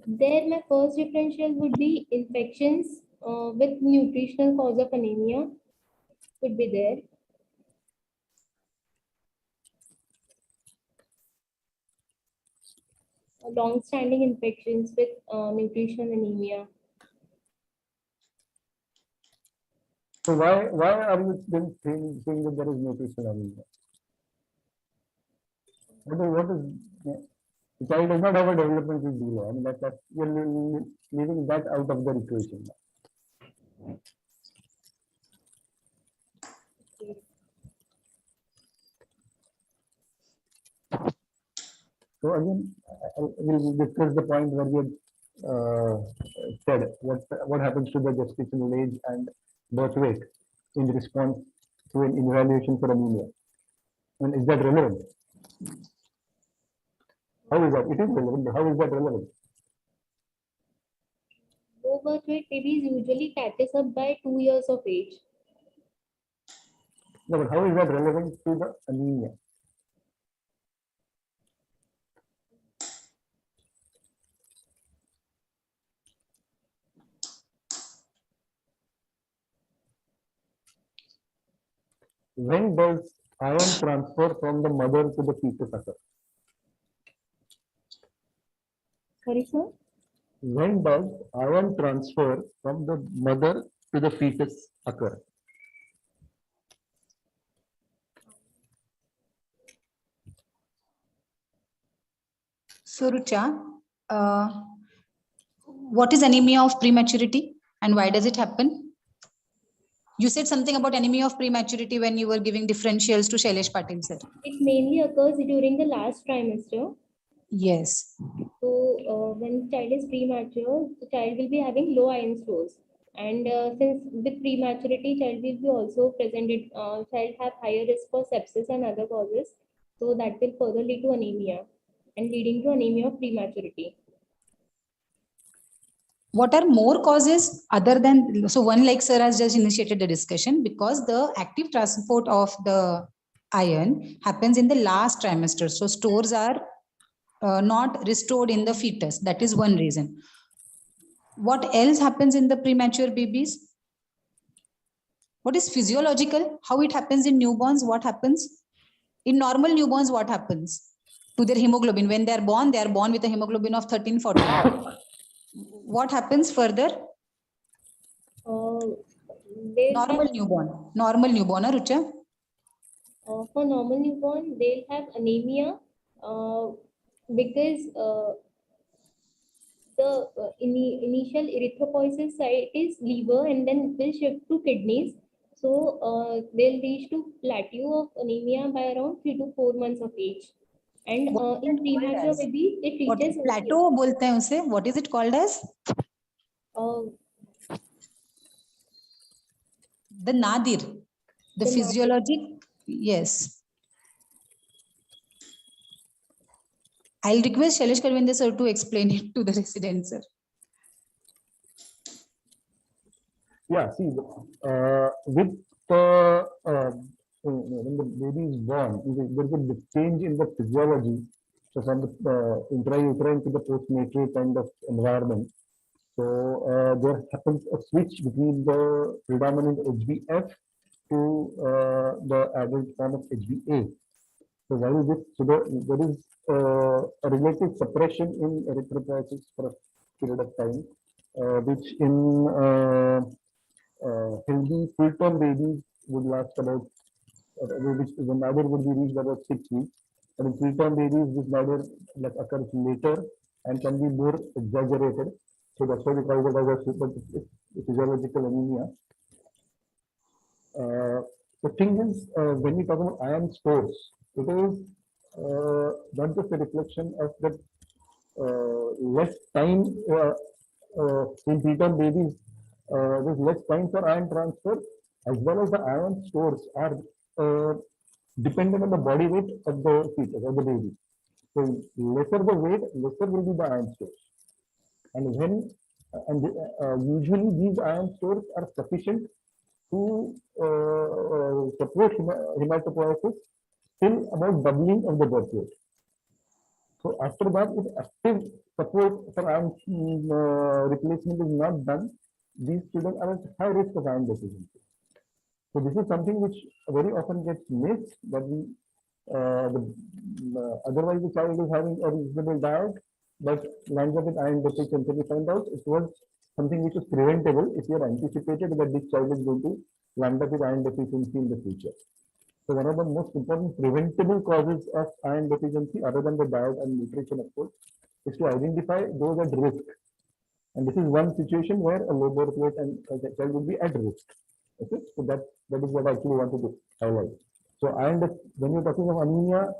There, my first differential would be infections with nutritional cause of anemia could be there. Long-standing infections with nutritional anemia. So why are you then saying that there is nutritional anemia? What is the child does not have a developmental delay? I mean that you're leaving that out of the equation. So again, we'll discuss the point where we said what happens to the gestational age and birth weight in response to an evaluation for anemia. And is that relevant? How is that? It is relevant. How is that relevant? Low birth weight babies usually catches up by 2 years of age. No, but how is that relevant to the anemia? When does iron transfer from the mother to the fetus occur? Sorry, sir. When does iron transfer from the mother to the fetus occur? So, Rucha, what is anemia of prematurity and why does it happen? You said something about anemia of prematurity when you were giving differentials to Shailesh Patil, sir. It mainly occurs during the last trimester. Yes. So when child is premature, the child will be having low iron stores. And since with prematurity, child will be also presented, child have higher risk for sepsis and other causes. So that will further lead to anemia and leading to anemia of prematurity. What are more causes other than, so one, like sir has just initiated the discussion, because the active transport of the iron happens in the last trimester. So stores are not restored in the fetus. That is one reason. What else happens in the premature babies? What is physiological? How it happens in newborns? What happens? In normal newborns, what happens to their hemoglobin? When they are born with a hemoglobin of 13, 14. What happens further? Normal newborn, Rucha? For normal newborn, they'll have anemia because the initial erythropoiesis site is liver and then will shift to kidneys. So they'll reach to plateau of anemia by around 3 to 4 months of age. And in premature babies, it reaches plateau bolte hain use. What is it called as? The nadir. The physiologic. Yes. I'll request Shailesh Karvinde sir to explain it to the residents, sir. Yeah, see, with the when the baby is born, there's a change in the physiology. So from the intrauterine to the postnatal kind of environment. So there happens a switch between the predominant HbF to the adult form of HbA. So while this, so there is a relative suppression in erythropoiesis for a period of time, which in healthy full-term babies would last about, which the mother would be reached about 6 weeks. But in preterm babies, this mother like occurs later and can be more exaggerated. So that's why we call it as a super physiological anemia. The thing is, when we talk about iron stores, it is not just a reflection of the less time in preterm babies. There's less time for iron transfer, as well as the iron stores are dependent on the body weight of the fetus or the baby. So lesser the weight, lesser will be the iron stores. And when usually these iron stores are sufficient to support hematopoiesis till about doubling of the birth weight. So after that, if active support for iron replacement is not done, these children are at high risk of iron deficiency. So this is something which very often gets missed, that we otherwise the child is having a reasonable diet, but lands up with iron deficiency. We find out it was something which is preventable if you are anticipated that this child is going to land up with iron deficiency in the future. So one of the most important preventable causes of iron deficiency, other than the diet and nutrition, of course, is to identify those at risk. And this is one situation where a low birth weight and a child will be at risk. Okay, so that is what I actually wanted to highlight. So iron, when you're talking of anemia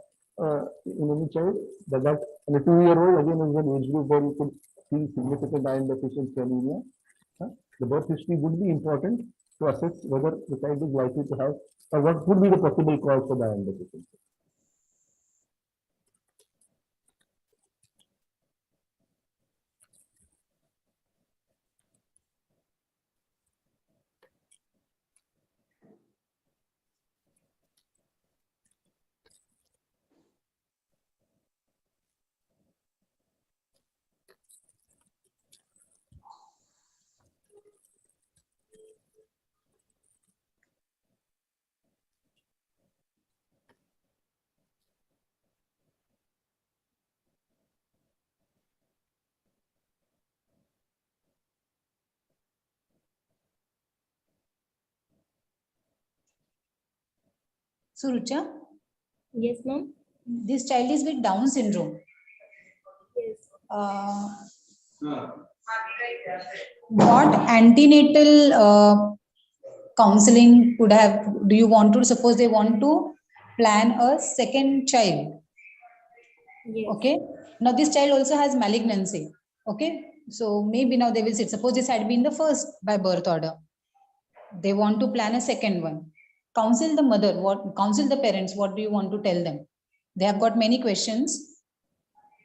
in any child, that in a 2-year-old again is an age group where you could see significant iron deficiency anemia. The birth history would be important to assess whether the child is likely to have, or what would be the possible cause for the iron deficiency. Surucha, Yes, ma'am. this child is with Down syndrome. Yes. What antenatal counseling could have, do you want to, suppose they want to plan a second child? Yes. Okay. Now this child also has malignancy. Okay. So maybe now they will sit. Suppose this had been the first by birth order. They want to plan a second one. Counsel the mother, counsel the parents, what do you want to tell them? They have got many questions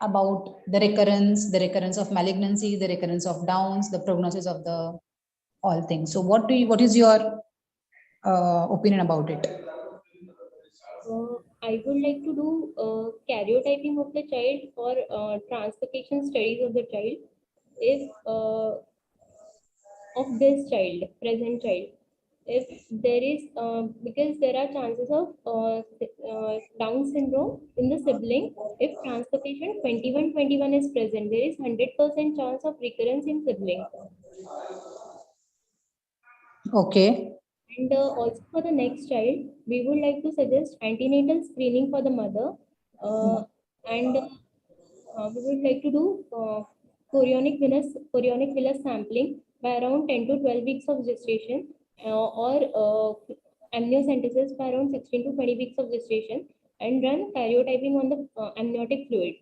about the recurrence of malignancy, the recurrence of Downs, the prognosis of the all things. So what is your opinion about it? I would like to do karyotyping of the child or translocation studies of the child if of this child, present child. If there is, because there are chances of Down syndrome in the sibling. If translocation 21-21 is present, there is 100% chance of recurrence in sibling. Okay. And also for the next child, we would like to suggest antenatal screening for the mother. And we would like to do chorionic villus sampling by around 10 to 12 weeks of gestation or amniocentesis by around 16 to 20 weeks of gestation and run karyotyping on the amniotic fluid.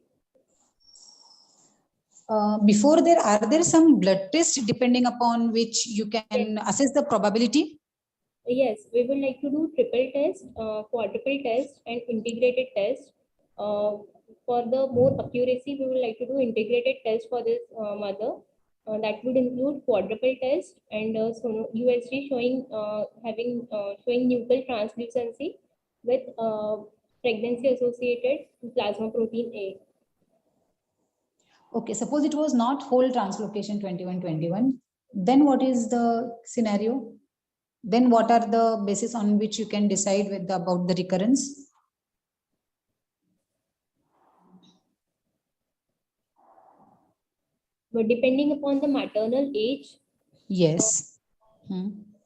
Before there, are there some blood tests depending upon which you can assess the probability? Yes, we would like to do triple test, quadruple test, and integrated test. For the more accuracy, we would like to do integrated test for this mother. That would include quadruple test and USG showing showing nuchal translucency with pregnancy associated plasma protein A. Okay, suppose it was not whole translocation 21-21, then what is the scenario? Then what are the basis on which you can decide about the recurrence? But depending upon the maternal age, Yes.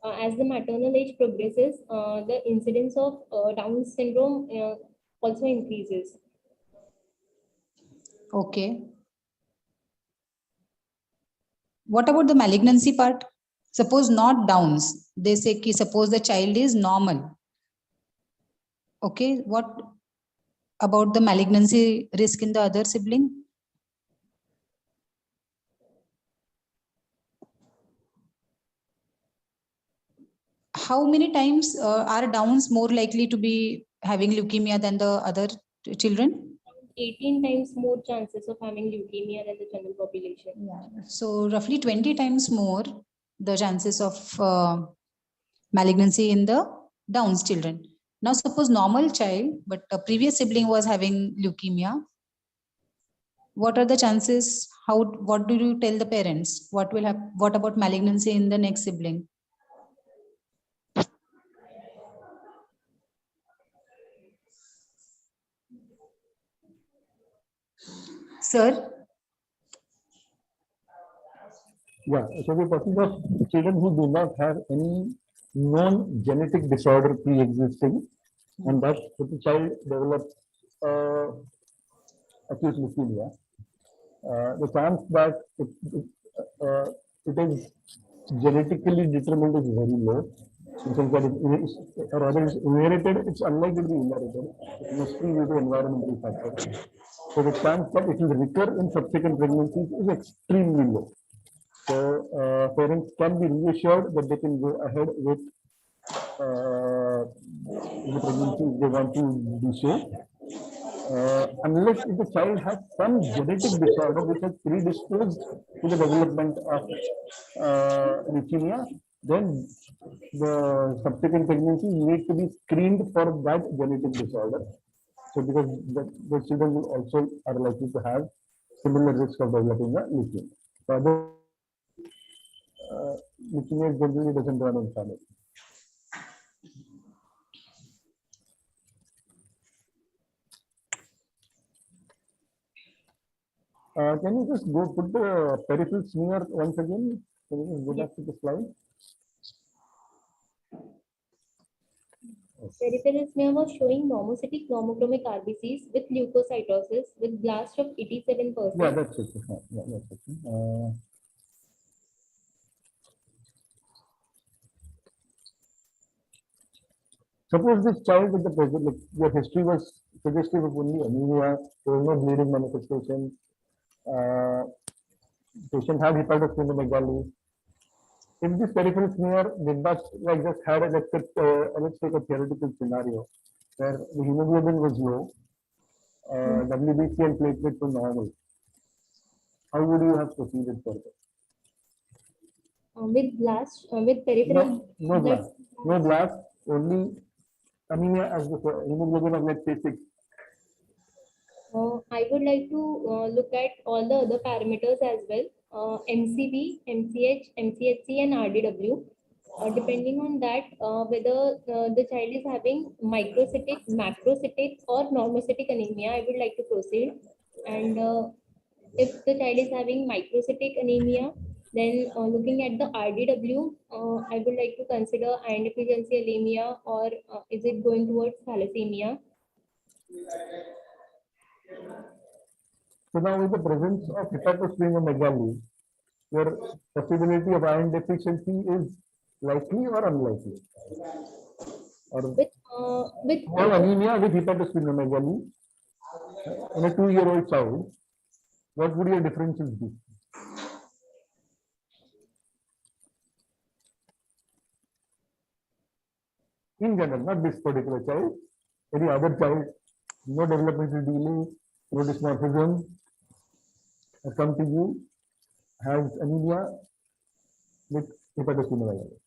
as the maternal age progresses, the incidence of Down syndrome also increases. Okay. What about the malignancy part? Suppose not Downs. They say ki suppose the child is normal. Okay. What about the malignancy risk in the other sibling? How many times are Downs more likely to be having leukemia than the other children? 18 times more chances of having leukemia than the general population. Yeah. So roughly 20 times more the chances of malignancy in the Downs children. Now suppose normal child, but a previous sibling was having leukemia. What are the chances? What do you tell the parents? What will happen? What about malignancy in the next sibling? Sir? Yeah, so we're talking of children who do not have any known genetic disorder pre-existing, and that if the child develops acute leukemia, the chance that it is genetically determined is very low. In fact, that or rather is inherited, it's unlikely to be inherited. It must be due to environmental factors. So the chance that it will recur in subsequent pregnancies is extremely low. So parents can be reassured that they can go ahead with the pregnancy if they want to do so. Unless if the child has some genetic disorder which has predisposed to the development of leukemia, then the subsequent pregnancies need to be screened for that genetic disorder. So because the children will also are likely to have similar risk of developing a leukemia. So leukemia generally doesn't run in family. Can you just go put the peripheral smear once again? Can you just go back to the slide? Okay. Peripheral smear was showing normocytic normochromic RBCs with leukocytosis with blast of 87%. Yeah, that's it. Yeah, that's it. Suppose this child with the present, like your history was suggestive of only anemia, there was no bleeding manifestation. Patient had hepatosplenomegaly. If this peripheral smear did not like just had a let's take a theoretical scenario where the hemoglobin was low, WBC and platelets were normal. How would you have proceeded further? With blast, with peripheral No blood. blast, no blast, only anemia as the hemoglobin of let's say 6. I would like to look at all the other parameters as well. MCV, MCH, MCHC, and RDW. Depending on that, whether the child is having microcytic, macrocytic, or normocytic anemia, I would like to proceed. And if the child is having microcytic anemia, then looking at the RDW, I would like to consider iron deficiency anemia, or is it going towards thalassemia? So now with the presence of hepatosplenomegaly, your possibility of iron deficiency is likely or unlikely? Or With small anemia with hepatosplenomegaly in a 2-year-old child, what would your differences be? In general, not this particular child, any other child, no developmental delay, no dysmorphism, has come to you, has anemia with hepatosplenomegaly.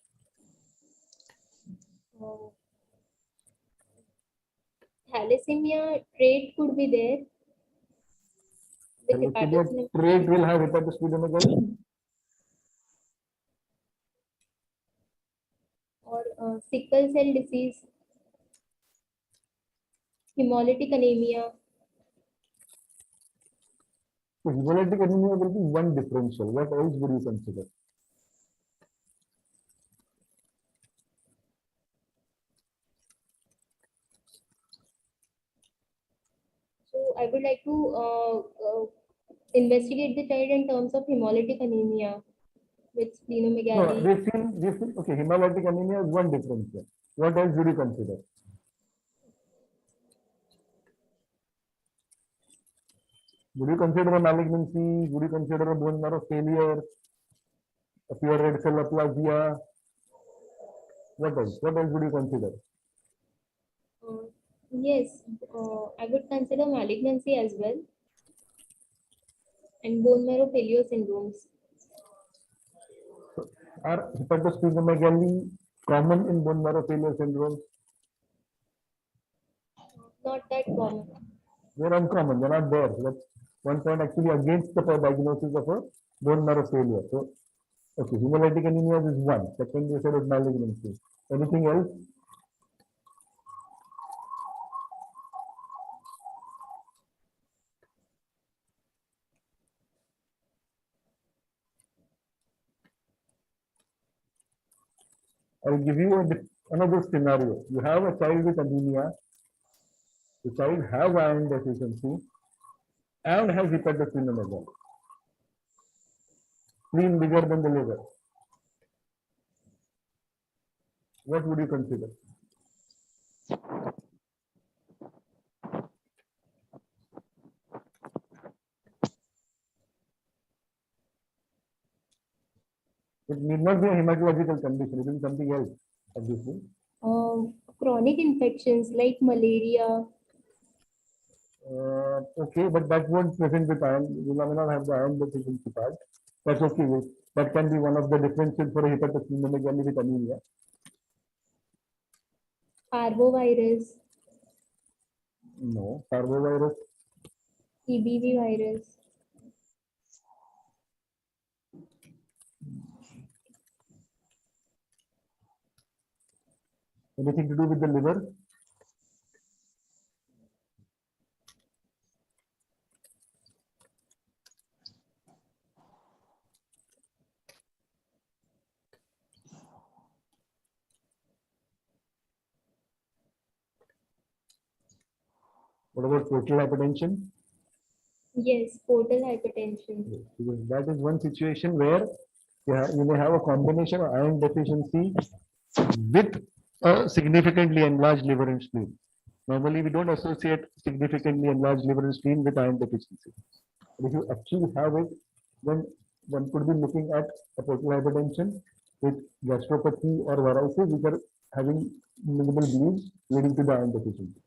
thalassemia trait could be there. With Thalassemia trait will have hepatosplenomegaly. or sickle cell disease, hemolytic anemia. So hemolytic anemia will be one differential. What else would you consider? So I would like to investigate the child in terms of hemolytic anemia with No, splenomegaly. okay, hemolytic anemia is one differential. What else would you consider? Would you consider a malignancy? Would you consider a bone marrow failure? A pure red cell aplasia? What else? What else would you consider? Yes, I would consider malignancy as well and bone marrow failure syndromes. Are hepatosplenomegaly common in bone marrow failure syndrome? Not that common. They're uncommon. They're not there. That's one point actually against the diagnosis of a bone marrow failure. So, okay, hemolytic anemia is one. Second, you said is malignancy. Anything else? I'll give you another scenario. You have a child with anemia. The child has iron deficiency and has hepatosplenomegaly. Spleen bigger than the liver. What would you consider? It need not be a hematological condition. It is something else, obviously. Chronic infections like malaria. Okay, but that won't present with iron. You may not have the iron deficiency part. That's okay. That can be one of the differences for a hepatosplenomegaly with anemia. Parvovirus, No, parvovirus. EBV virus. Anything to do with the liver? What about portal hypertension? Yes, portal hypertension. Yes, because that is one situation where you may have a combination of iron deficiency with a significantly enlarged liver and spleen. Normally, we don't associate significantly enlarged liver and spleen with iron deficiency. But if you actually have it, then one could be looking at a portal hypertension with gastropathy or varices, which are having minimal bleeds leading to the iron deficiency.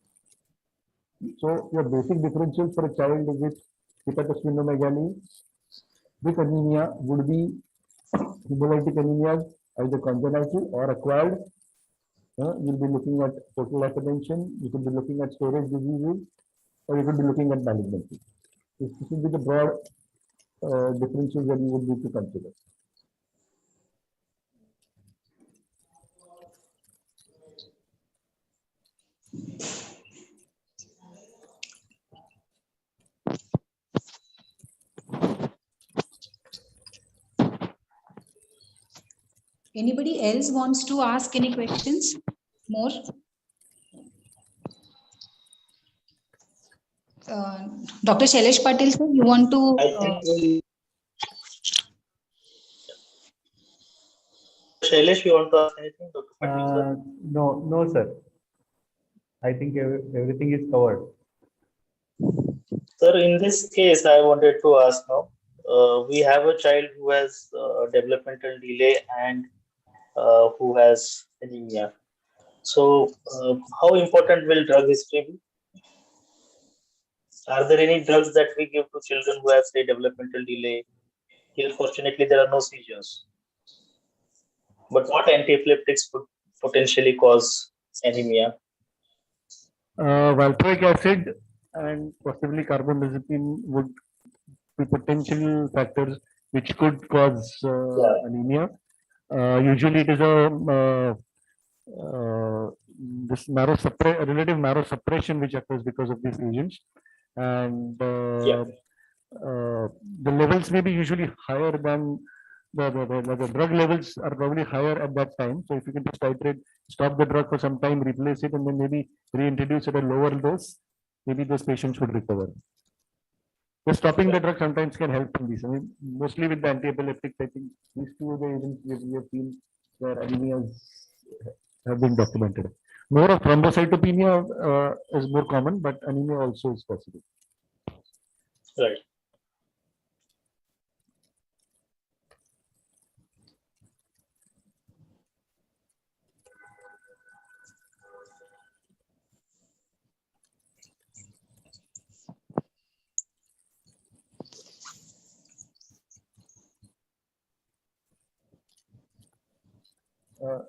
So your basic differential for a child with hepatosplenomegaly with anemia would be hemolytic anemia, either congenital or acquired. You'll be looking at portal hypertension, you could be looking at storage diseases, or you could be looking at malignancy. This would be the broad differences that you would need to consider. Anybody else wants to ask any questions? More? Dr. Shailesh Patil, sir, you want to? Shailesh, you want to ask anything, Dr. Patil, sir? No, sir. I think everything is covered. Sir, in this case, I wanted to ask now. We have a child who has developmental delay and who has anemia. So, how important will drug history be? Are there any drugs that we give to children who have, say, developmental delay? Here, fortunately, there are no seizures. But what antiepileptics could potentially cause anemia? Valproic acid and possibly carbamazepine would be potential factors which could cause anemia. Usually, it is this relative narrow suppression which occurs because of these agents, and the levels may be usually higher than the drug levels are probably higher at that time. So if you can just titrate, stop the drug for some time, replace it, and then maybe reintroduce at a lower dose, maybe those patients would recover. Just stopping the drug sometimes can help in these. I mean, mostly with the anti-epileptics, I think these two of the agents we have seen where anemias have been documented. More of thrombocytopenia is more common, but anemia also is possible. Right.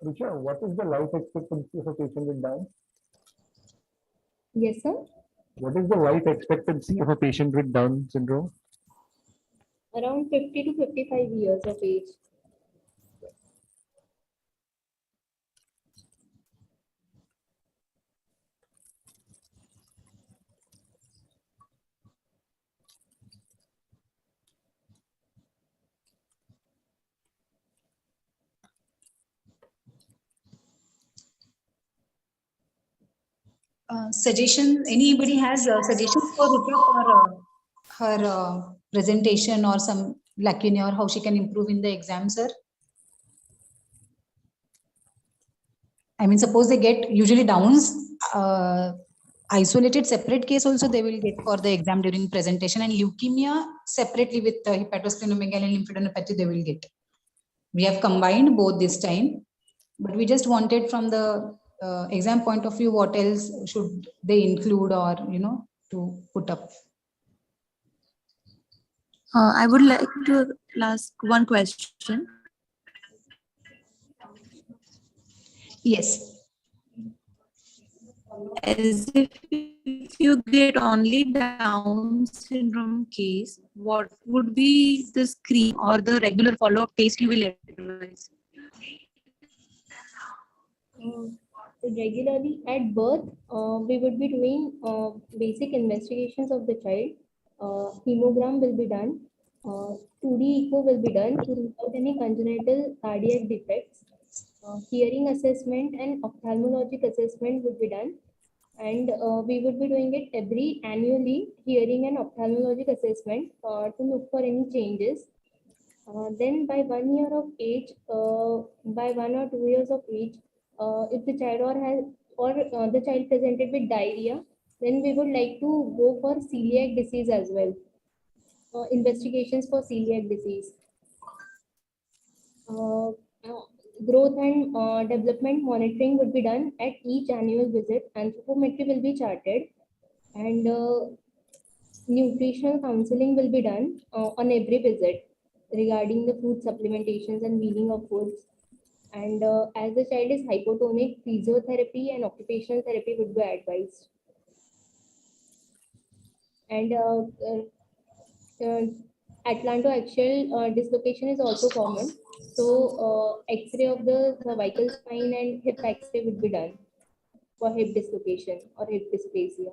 Richa, what is the life expectancy of a patient with Down? Yes, sir. What is the life expectancy of a patient with Down syndrome? Around 50 to 55 years of age. Suggestion, anybody has suggestions for Rucha for her presentation or some lacuna or how she can improve in the exam, sir? I mean, suppose they get usually Downs, isolated separate case also they will get for the exam during presentation, and leukemia separately with hepatosplenomegaly and lymphadenopathy they will get. We have combined both this time, but we just wanted from the exam point of view, what else should they include or, to put up? I would like to ask one question. Yes. As if you get only Down syndrome case, what would be the screen or the regular follow-up test you will advise? Regularly at birth, we would be doing basic investigations of the child. Hemogram will be done. 2D echo will be done to rule out any congenital cardiac defects. Hearing assessment and ophthalmologic assessment would be done. And we would be doing it every annually, hearing an ophthalmologic assessment to look for any changes. Then by 1 year of age, by 1 or 2 years of age, if the child the child presented with diarrhea, then we would like to go for celiac disease as well. Investigations for celiac disease. Uh, Growth and development monitoring would be done at each annual visit. Anthropometry will be charted, and nutritional counseling will be done on every visit regarding the food supplementations and weaning of foods. And as the child is hypotonic, physiotherapy and occupational therapy would be advised. And atlantoaxial dislocation is also common. So X-ray of the cervical spine and hip X-ray would be done for hip dislocation or hip dysplasia.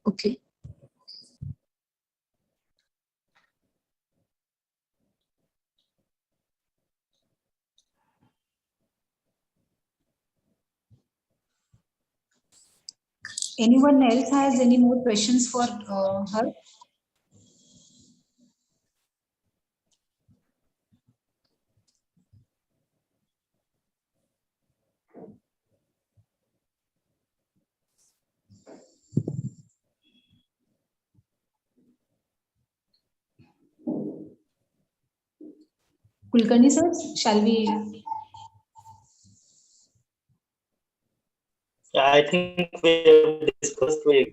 Okay. Anyone else has any more questions for her? Kulkarni sir, shall we? Yeah, I think we have discussed with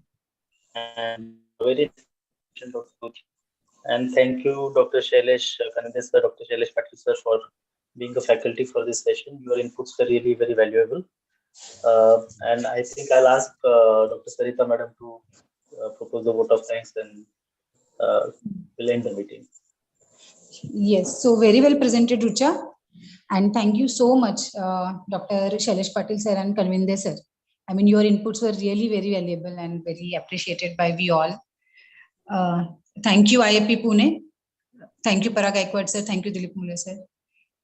and very efficient approach. And thank you, Dr. Shailesh Kanade sir, Dr. Shailesh Patil sir, for being a faculty for this session. Your inputs were really very valuable. And I think I'll ask Dr. Sarita madam to propose the vote of thanks, and we'll end the meeting. Yes, so very well presented, Rucha. And thank you so much, Dr. Shailesh Patil sir and Kanvinde sir. I mean, your inputs were really very valuable and very appreciated by we all. Thank you, IAP Pune. Thank you, Parag Gaikwad sir. Thank you, Dilip Mule sir.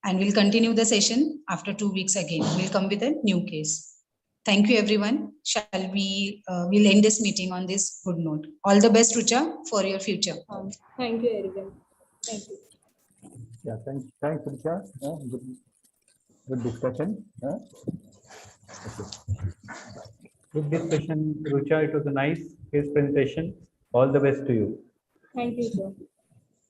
And we'll continue the session after 2 weeks again. We'll come with a new case. Thank you, everyone. Shall we, we'll end this meeting on this good note. All the best, Rucha, for your future. Thank you, everyone. Thank you. Yeah, thanks, Richa. Good discussion. Good discussion, Rucha. It was a nice case presentation. All the best to you. Thank you, sir.